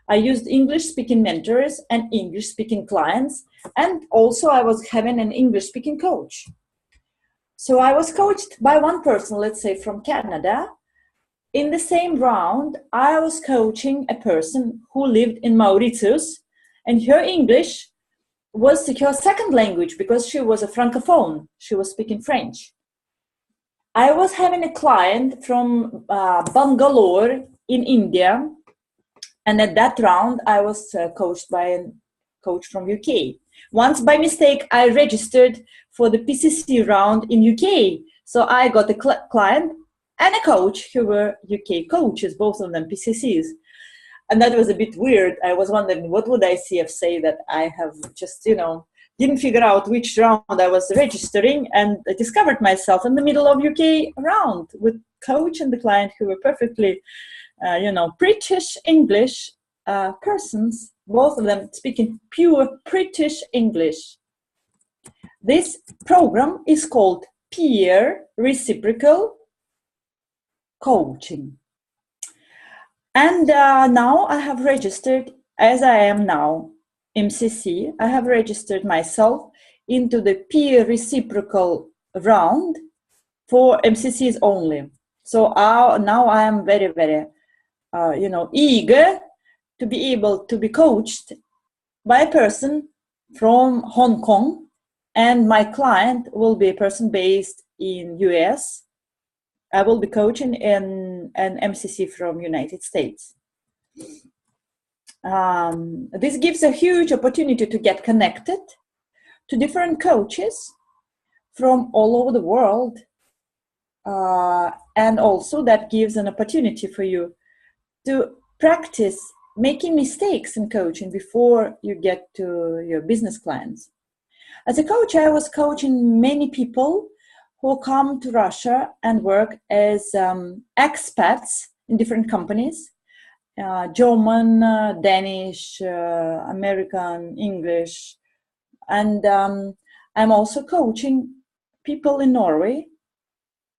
I used English-speaking mentors and English-speaking clients, and also I was having an English-speaking coach. So I was coached by one person, let's say from Canada. In the same round, I was coaching a person who lived in Mauritius, and her English was her second language because she was a francophone. She was speaking French. I was having a client from Bangalore in India, and at that round, I was coached by a coach from UK. Once by mistake, I registered for the PCC round in UK. So I got a client and a coach who were UK coaches, both of them PCCs. And that was a bit weird. I was wondering, what would ICF say that I have just, didn't figure out which round I was registering, and I discovered myself in the middle of UK round with coach and the client who were perfectly, British English persons, both of them speaking pure British English. This program is called Peer Reciprocal Coaching. And now I have registered, as I am now MCC, I have registered myself into the peer reciprocal round for MCCs only. So now I am very, very, eager to be able to be coached by a person from Hong Kong, and my client will be a person based in US. I will be coaching in an MCC from United States. This gives a huge opportunity to get connected to different coaches from all over the world. And also that gives an opportunity for you to practice making mistakes in coaching before you get to your business clients. As a coach, I was coaching many people who come to Russia and work as expats in different companies, German, Danish, American, English. And I'm also coaching people in Norway.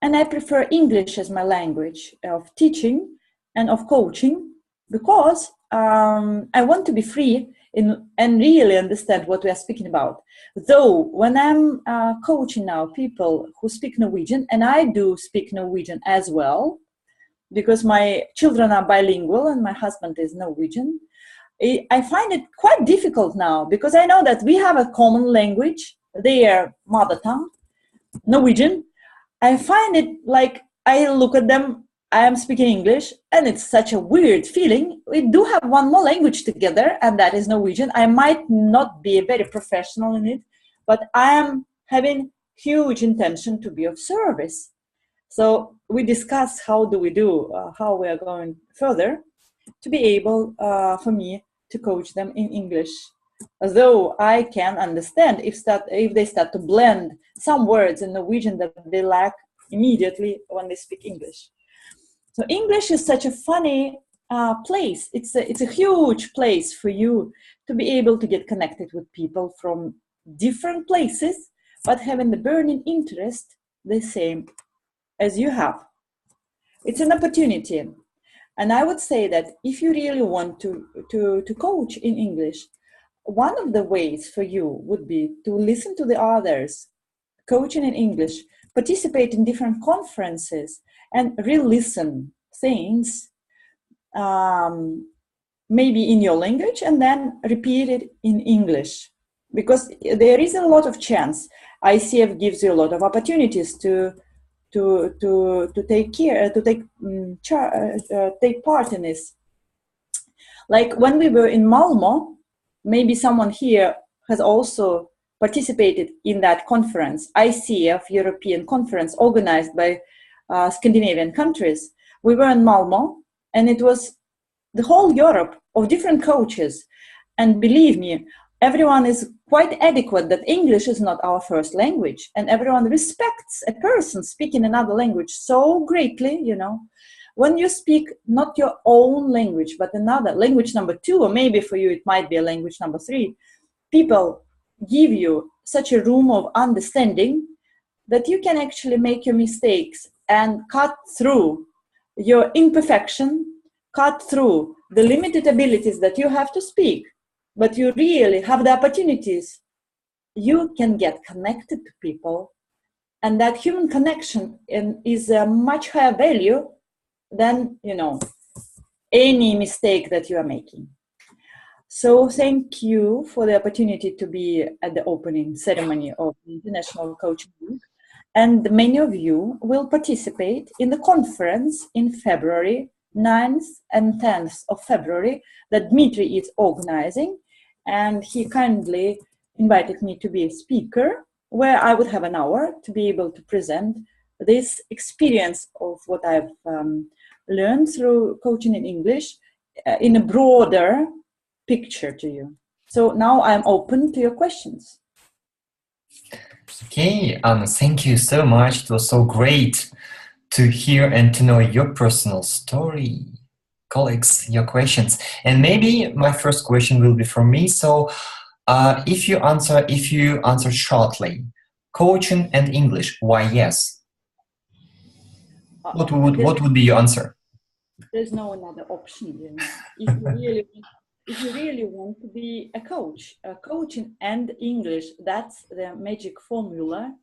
And I prefer English as my language of teaching and of coaching because I want to be free and really understand what we are speaking about. Though when I'm coaching now people who speak Norwegian, and I do speak Norwegian as well, because my children are bilingual and my husband is Norwegian, I find it quite difficult now because I know that we have a common language, their mother tongue, Norwegian. I find it like I look at them, I am speaking English, and it's such a weird feeling. We do have one more language together, and that is Norwegian. I might not be very professional in it, but I am having huge intention to be of service. So we discuss how do we do, how we are going further to be able for me to coach them in English. Though I can understand if they start to blend some words in Norwegian that they lack immediately when they speak English. So English is such a funny place. It's a huge place for you to be able to get connected with people from different places, but having the burning interest the same as you have. It's an opportunity. And I would say that if you really want to coach in English, one of the ways for you would be to listen to the others coaching in English, participate in different conferences, and re-listen things, maybe in your language, and then repeat it in English. Because there is a lot of chance. ICF gives you a lot of opportunities to take care, to take part in this. Like when we were in Malmo, maybe someone here has also participated in that conference, ICF European Conference, organized by Scandinavian countries. We were in Malmo, and it was the whole Europe of different coaches. And believe me, everyone is quite adequate that English is not our first language, and everyone respects a person speaking another language so greatly, you know. When you speak not your own language, but another language number 2, or maybe for you it might be a language number 3, people give you such a room of understanding that you can actually make your mistakes and cut through your imperfection, cut through the limited abilities that you have to speak, but you really have the opportunities. You can get connected to people, and that human connection is a much higher value than, you know, any mistake that you are making. So thank you for the opportunity to be at the opening ceremony of the International Coaching Week. And many of you will participate in the conference in February, 9th and 10th of February, that Dmitry is organizing. And he kindly invited me to be a speaker, where I would have an hour to be able to present this experience of what I've learned through coaching in English in a broader picture to you. So now I'm open to your questions. Okay, thank you so much. It was so great to hear and to know your personal story, colleagues, your questions. And maybe my first question will be from me. So if you answer shortly, coaching and English, why yes? What would be your answer? There's no another option, you know. If you really want to be a coach, coaching and English, that's the magic formula.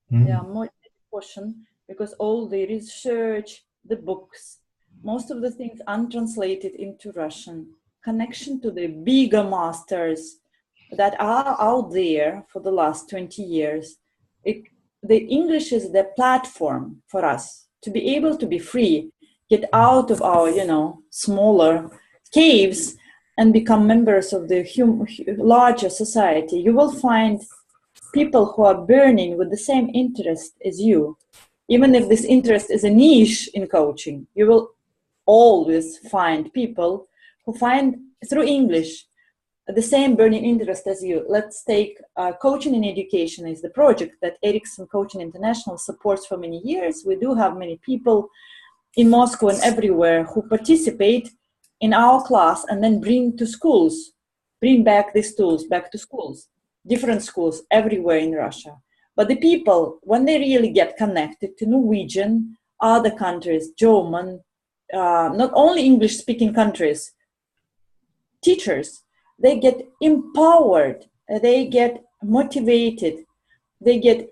They are more portion, because all the research, the books, most of the things untranslated into Russian, connection to the bigger masters that are out there for the last 20 years. The English is the platform for us to be able to be free, get out of our, you know, smaller caves and become members of the larger society, you will find people who are burning with the same interest as you. Even if this interest is a niche in coaching, you will always find people who find through English the same burning interest as you. Let's take Coaching in Education is the project that Ericsson Coaching International supports for many years. We do have many people in Moscow and everywhere who participate in our class and then bring back these tools back to schools, different schools everywhere in Russia. But the people, when they really get connected to Norwegian, other countries, German, not only English-speaking countries, teachers, they get empowered, they get motivated, they get,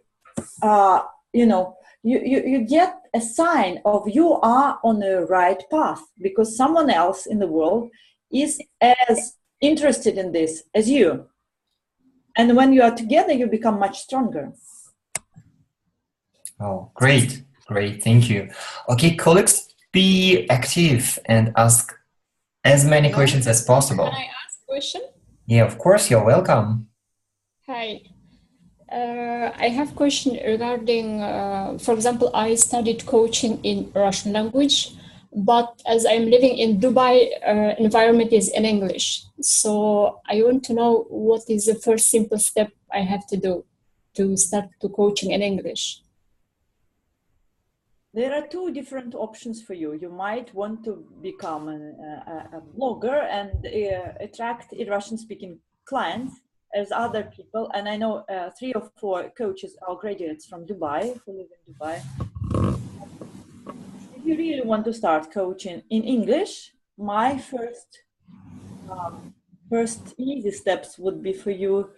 you get a sign of you are on the right path because someone else in the world is as interested in this as you. And when you are together, you become much stronger. Oh, great. Thank you. Okay, colleagues, be active and ask as many questions as possible. Can I ask a question? Yeah, of course, you're welcome. Hi. I have a question regarding, for example, I studied coaching in Russian language, but as I'm living in Dubai, environment is in English. So I want to know what is the first simple step I have to do to start to coaching in English. There are two different options for you. You might want to become a blogger and attract Russian-speaking clients as other people. And I know 3 or 4 coaches are graduates from Dubai, who live in Dubai. If you really want to start coaching in English, my first easy steps would be for you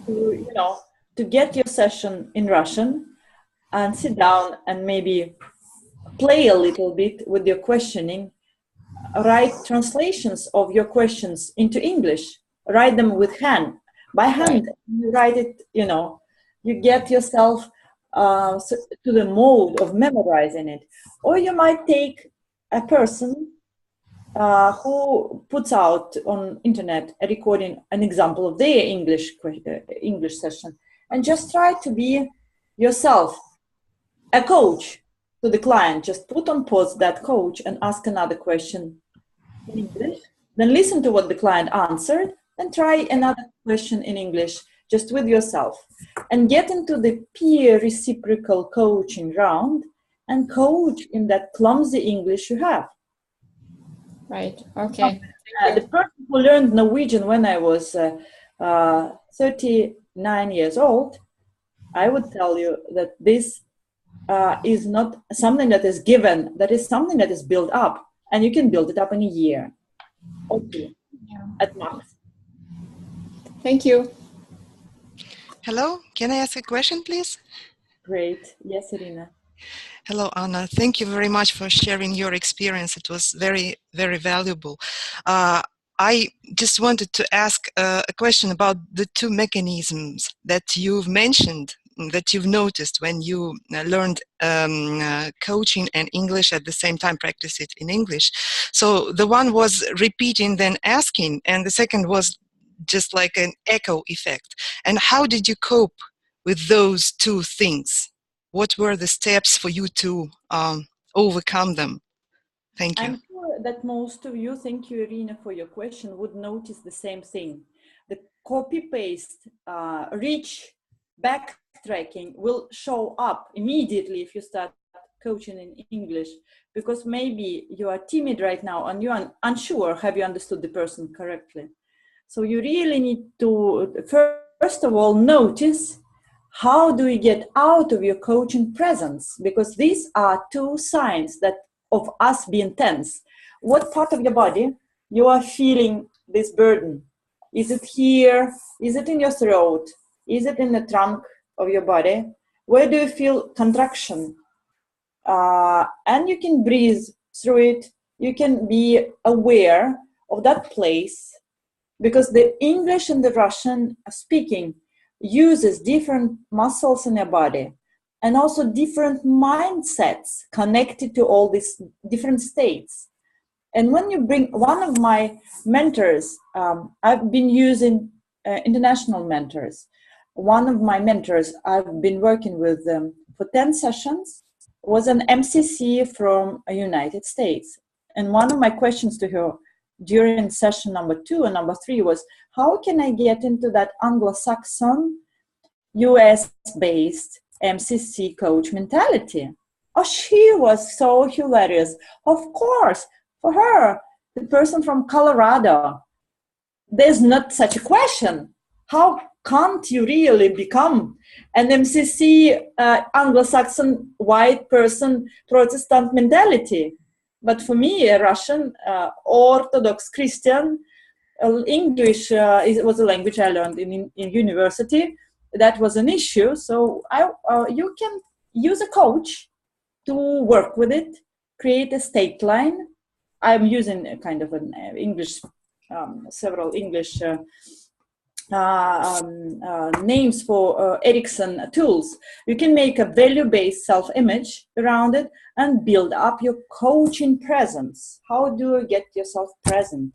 to get your session in Russian and sit down and maybe play a little bit with your questioning, write translations of your questions into English, write them by hand, you write it, you get yourself to the mode of memorizing it. Or you might take a person who puts out on internet a recording, an example of their English session, and just try to be yourself a coach to the client. Just put on pause that coach and ask another question in English, then listen to what the client answered and try another question in English just with yourself, and get into the peer reciprocal coaching round and coach in that clumsy English you have. Right, okay. The person who learned Norwegian when I was 39 years old, I would tell you that this is not something that is given, that is something that is built up, and you can build it up in a year or 2 at max. Thank you. Hello, can I ask a question, please? Great. Yes, Irina. Hello, Anna. Thank you very much for sharing your experience. It was very, very valuable. I just wanted to ask a question about the 2 mechanisms that you've mentioned, that you've noticed when you learned coaching and English at the same time, practice it in English. So the one was repeating, then asking, and the second was just like an echo effect. And how did you cope with those 2 things? What were the steps for you to overcome them? Thank you. I'm sure that most of you, thank you, Irina, for your question, would notice the same thing. The copy-paste, rich backtracking will show up immediately if you start coaching in English, because maybe you are timid right now and you're unsure, have you understood the person correctly? So you really need to, first of all, notice how do you get out of your coaching presence, because these are 2 signs that of us being tense. What part of your body you are feeling this burden? Is it here? Is it in your throat? Is it in the trunk of your body? Where do you feel contraction? And you can breathe through it. You can be aware of that place, because the English and the Russian speaking uses different muscles in your body and also different mindsets connected to all these different states. And when you bring one of my mentors, I've been using international mentors. One of my mentors I've been working with for 10 sessions was an MCC from the United States. And one of my questions to her during session number 2 and number 3 was, how can I get into that Anglo-Saxon, US-based MCC coach mentality? Oh, she was so hilarious. Of course, for her, the person from Colorado, there's not such a question. How can't you really become an MCC Anglo-Saxon white person Protestant mentality? But for me, a Russian Orthodox Christian, English was a language I learned in university. That was an issue. So you can use a coach to work with it, create a state line. I'm using a kind of an English, several English names for Erikson tools. You can make a value-based self-image around it and build up your coaching presence. How do you get yourself present?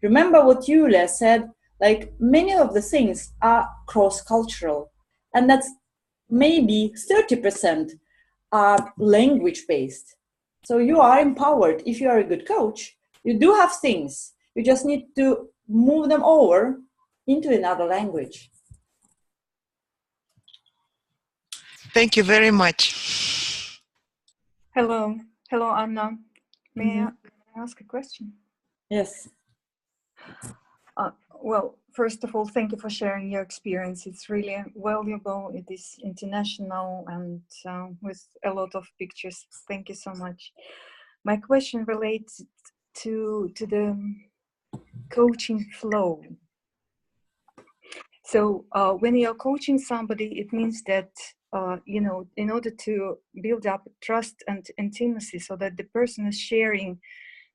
Remember what Julia said, like many of the things are cross-cultural, and that's maybe 30% are language-based. So you are empowered. If you are a good coach, you do have things. You just need to move them over into another language. Thank you very much. Hello, Anna. May I ask a question? Yes. Well, first of all, thank you for sharing your experience. It's really valuable. It is international and with a lot of pictures. Thank you so much. My question relates to the coaching flow. So when you're coaching somebody, it means that, in order to build up trust and intimacy so that the person is sharing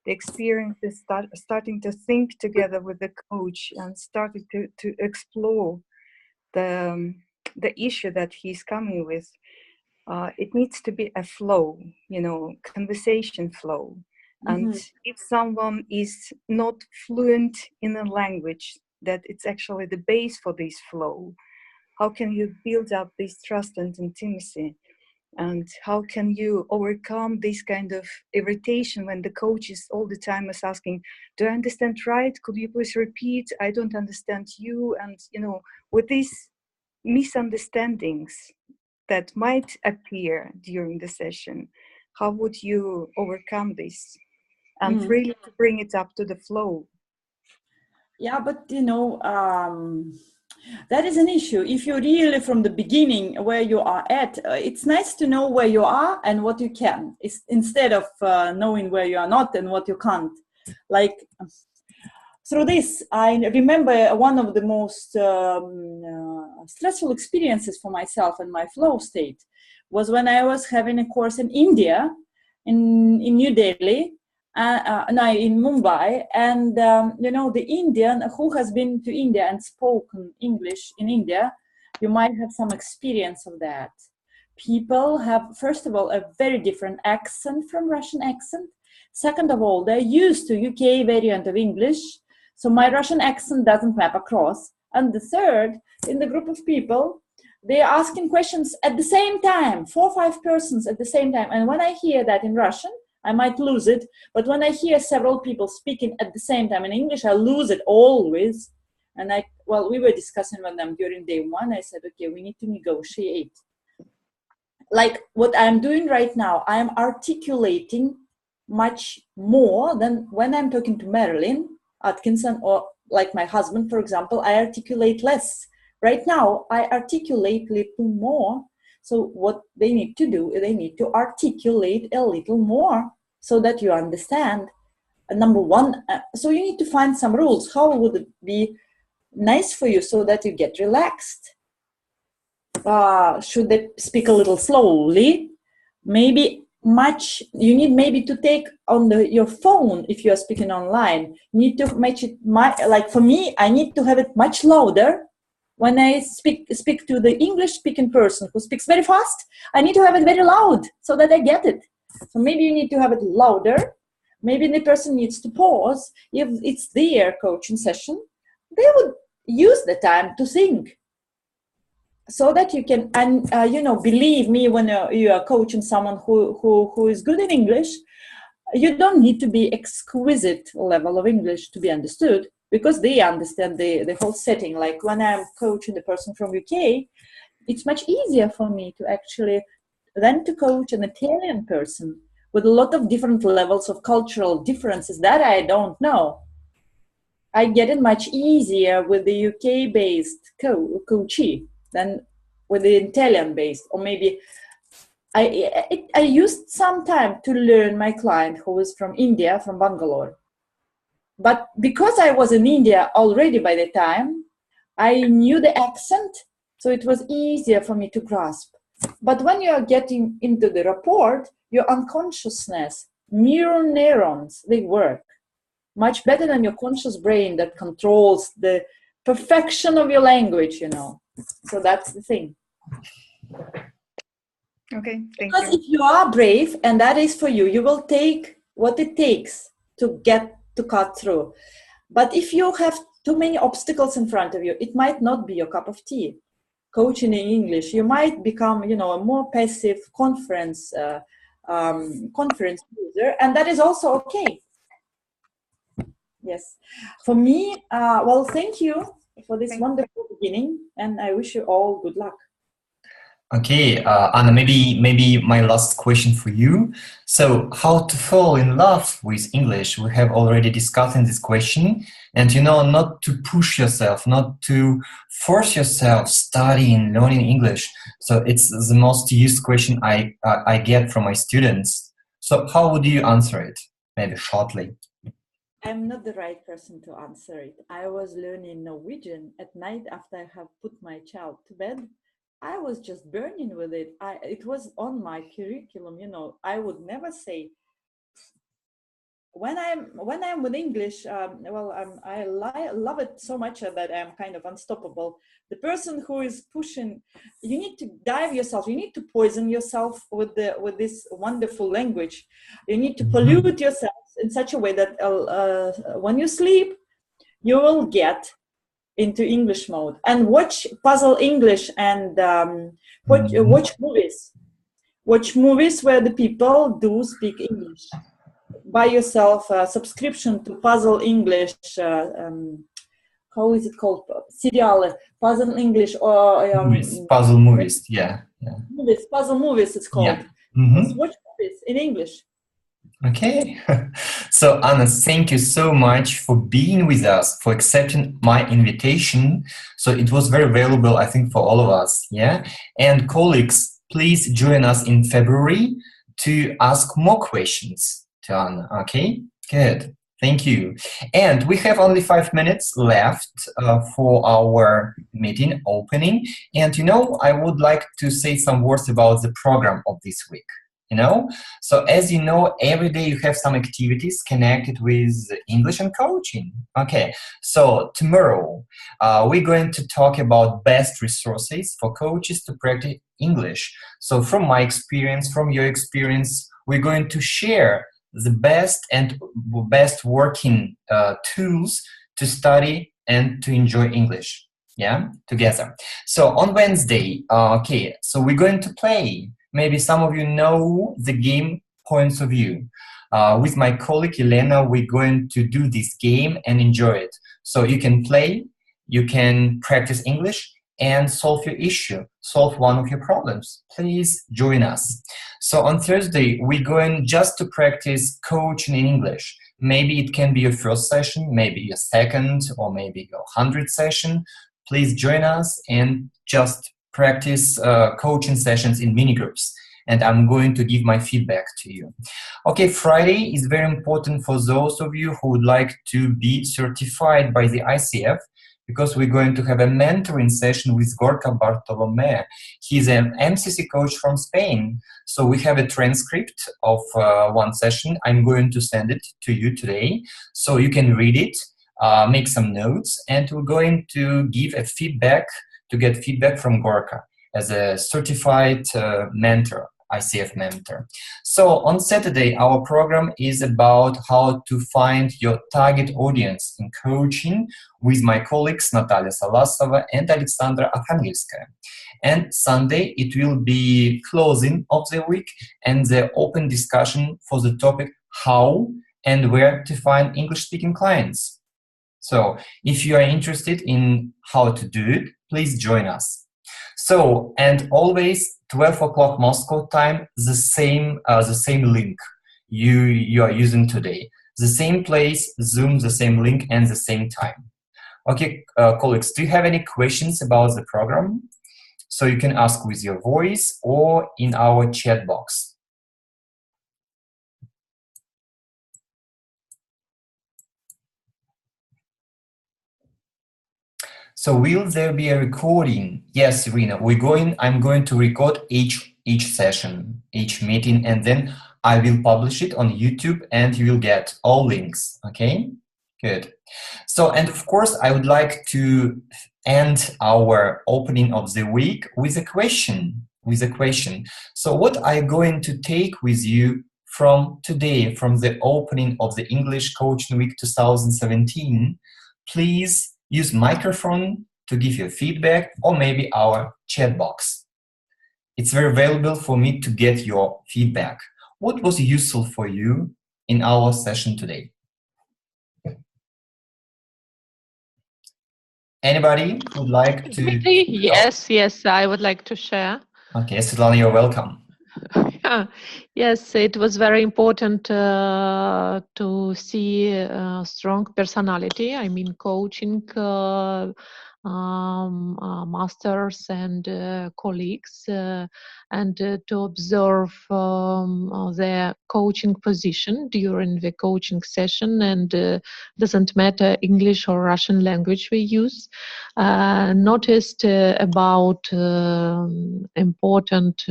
the experiences, starting to think together with the coach and starting to explore the issue that he's coming with, it needs to be a flow, conversation flow. And if someone is not fluent in a language, that it's actually the base for this flow, how can you build up this trust and intimacy? And how can you overcome this kind of irritation when the coach is all the time is asking, do I understand right? Could you please repeat? I don't understand you. And, with these misunderstandings that might appear during the session, how would you overcome this and really to bring it up to the flow? Yeah, but that is an issue. If you're really from the beginning where you are at, it's nice to know where you are and what you can, instead of knowing where you are not and what you can't. Like through this, I remember one of the most stressful experiences for myself and my flow state was when I was having a course in India, in New Delhi, in Mumbai, and the Indian who has been to India and spoken English in India, you might have some experience of that. People have, first of all, a very different accent from Russian accent. Second of all, they're used to UK variant of English, so my Russian accent doesn't map across. And the third, in the group of people, they're asking questions at the same time, 4 or 5 persons at the same time. And when I hear that in Russian, I might lose it, but when I hear several people speaking at the same time in English, I lose it always. And we were discussing with them during day 1. I said, okay, we need to negotiate. Like what I'm doing right now, I'm articulating much more than when I'm talking to Marilyn Atkinson or like my husband, for example, I articulate less. Right now, I articulate a little more. So what they need to do, they need to articulate a little more so that you understand. Number one, so you need to find some rules. How would it be nice for you so that you get relaxed? Should they speak a little slowly? Maybe you need maybe to take on your phone if you are speaking online. You need to match it, like for me, I need to have it much louder. When I speak to the English-speaking person who speaks very fast, I need to have it very loud so that I get it. So maybe you need to have it louder, maybe the person needs to pause. If it's their coaching session, they would use the time to think, so that you can, and believe me, when you are coaching someone who is good in English, you don't need to be exquisite level of English to be understood, because they understand the whole setting. Like when I'm coaching the person from UK, it's much easier for me to actually than to coach an Italian person with a lot of different levels of cultural differences that I don't know. I get it much easier with the UK-based coachee than with the Italian-based. Or maybe I used some time to learn my client who was from India, from Bangalore. But because I was in India already by the time, I knew the accent, so it was easier for me to grasp. But when you are getting into the rapport, your unconsciousness, mirror neurons, they work much better than your conscious brain that controls the perfection of your language, So that's the thing. Okay, thank because you. if you are brave, and that is for you, you will take what it takes to get to cut through. But if you have too many obstacles in front of you, it might not be your cup of tea. Coaching in English, you might become, a more passive conference user, and that is also okay. Yes. For me, well, thank you for this wonderful beginning, and I wish you all good luck. Okay, Anna, maybe my last question for you. So, how to fall in love with English? We have already discussed in this question, and not to push yourself, not to force yourself studying, learning English. So it's the most used question I get from my students. So, how would you answer it? Maybe shortly. I'm not the right person to answer it. I was learning Norwegian at night after I have put my child to bed. I was just burning with it. It was on my curriculum, I would never say. When I'm with English, I love it so much that I'm kind of unstoppable. The person who is pushing, you need to dive yourself. You need to poison yourself with this wonderful language. You need to pollute yourself in such a way that when you sleep, you will get into English mode, and watch Puzzle English, and watch movies. Watch movies where the people do speak English. Buy yourself a subscription to Puzzle English. How is it called? Serial Puzzle English, or Puzzle movies. Yeah. Movies, puzzle movies. It's called. Yeah. Just watch movies in English. Okay. So, Anna, thank you so much for being with us, for accepting my invitation. So it was very valuable, I think, for all of us. Yeah. And colleagues, please join us in February to ask more questions to Anna. Okay. Good. Thank you. And we have only 5 minutes left for our meeting opening. And, I would like to say some words about the program of this week. So as you know, every day you have some activities connected with English and coaching. Okay, so tomorrow we're going to talk about best resources for coaches to practice English. So from my experience, from your experience, we're going to share the best working tools to study and to enjoy English. Yeah, together. So on Wednesday, so we're going to play. Maybe some of you know the game Points of View. With my colleague Elena, we're going to do this game and enjoy it. So you can play, you can practice English and solve your issue, solve one of your problems. Please join us. So on Thursday, we're going just to practice coaching in English. Maybe it can be your first session, maybe your second, or maybe your 100th session. Please join us and just practice coaching sessions in mini groups, and I'm going to give my feedback to you. Okay, Friday is very important for those of you who would like to be certified by the ICF, because we're going to have a mentoring session with Gorka Bartolome. He's an MCC coach from Spain. So we have a transcript of one session. I'm going to send it to you today, so you can read it, make some notes, and we're going to give a feedback, to get feedback from Gorka as a certified mentor, ICF mentor. So on Saturday, our program is about how to find your target audience in coaching with my colleagues Natalia Salasova and Alexandra Arhangelskaya. And Sunday, it will be closing of the week and the open discussion for the topic how and where to find English-speaking clients. So if you are interested in how to do it, please join us. So, and always 12 o'clock Moscow time, the same link you are using today. The same place, Zoom, the same link, and the same time. Okay, colleagues, do you have any questions about the program? So you can ask with your voice or in our chat box. So will there be a recording? Yes, Irina, I'm going to record each session, each meeting, and then I will publish it on YouTube and you will get all links, okay? Good. So, and of course, I would like to end our opening of the week with a question. So what are you going to take with you from today, from the opening of the English Coaching Week 2017? Please use microphone to give your feedback or maybe our chat box. It's very valuable for me to get your feedback. What was useful for you in our session today? Anybody would like to? Yes, I would like to share. Okay, Svetlana, you're welcome. Yes, it was very important to see strong personality. I mean, coaching masters and colleagues, and to observe their coaching position during the coaching session, and doesn't matter English or Russian language we use. Noticed about important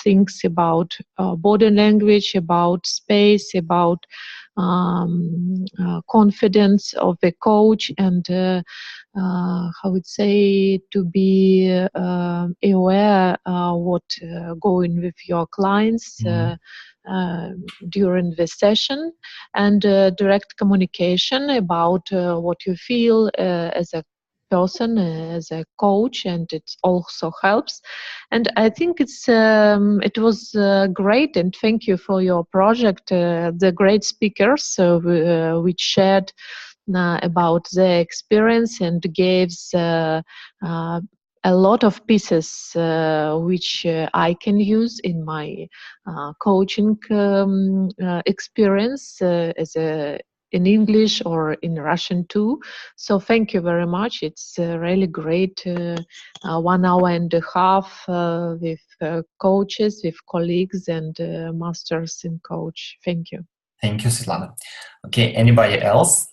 things about body language, about space, about confidence of the coach, and how would say, to be aware what going with your clients during the session, and direct communication about what you feel as a person, as a coach, and it also helps. And I think it was great, and thank you for your project, the great speakers which shared about their experience and gives a lot of pieces which I can use in my coaching experience in English or in Russian too. So thank you very much. It's really great 1 hour and a half with coaches, with colleagues and masters in coach. Thank you. Thank you, Svetlana. Okay, anybody else?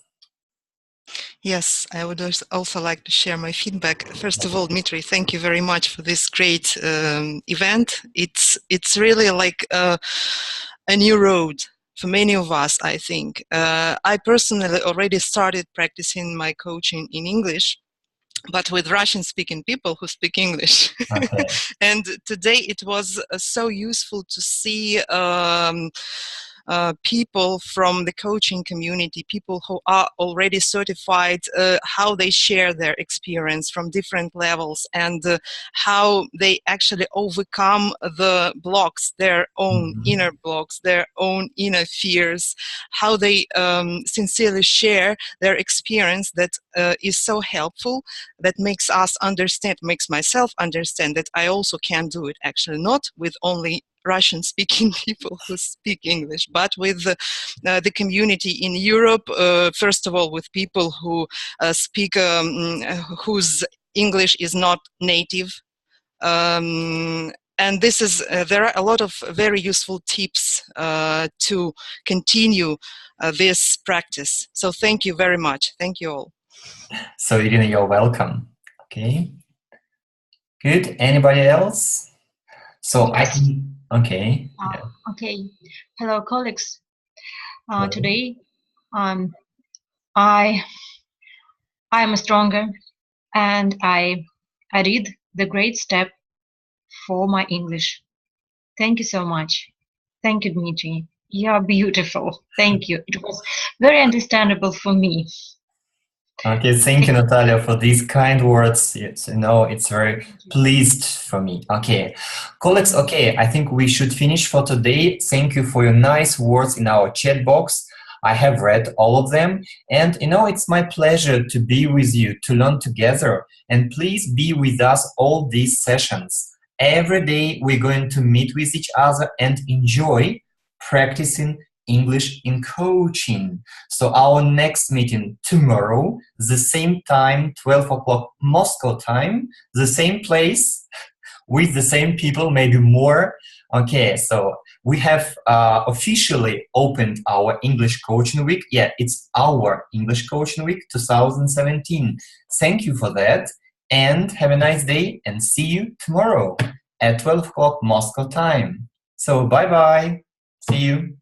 Yes, I would also like to share my feedback. First of all, Dmitry, thank you very much for this great event. It's really like a new road for many of us, I think. I personally already started practicing my coaching in English, but with Russian-speaking people who speak English. Okay. And today it was so useful to see people from the coaching community, people who are already certified, how they share their experience from different levels, and how they actually overcome the blocks, their own inner blocks, their own inner fears, how they sincerely share their experience that is so helpful, that makes us understand, makes myself understand that I also can do it, actually, not with only Russian-speaking people who speak English, but with the community in Europe, first of all, with people who speak, whose English is not native. And this is, there are a lot of very useful tips to continue this practice. So thank you very much. Thank you all. So Irina, you're welcome. Okay. Good. Anybody else? So yes. I can. Okay. Yeah. Okay. Hello, colleagues. Today, I am stronger, and I did the great step for my English. Thank you so much. Thank you, Dmitry. You're beautiful. Thank you. It was very understandable for me. Okay, thank you, Natalia, for these kind words. It's, it's very pleased for me. Okay, colleagues, okay, I think we should finish for today. Thank you for your nice words in our chat box. I have read all of them, and it's my pleasure to be with you, to learn together, and please be with us all these sessions. Every day we're going to meet with each other and enjoy practicing English in coaching. So our next meeting tomorrow, the same time, 12 o'clock Moscow time, the same place, with the same people, maybe more. Okay, so we have officially opened our English Coaching Week. Yeah, it's our English Coaching Week 2017. Thank you for that, and have a nice day, and see you tomorrow at 12 o'clock Moscow time. So bye-bye. See you.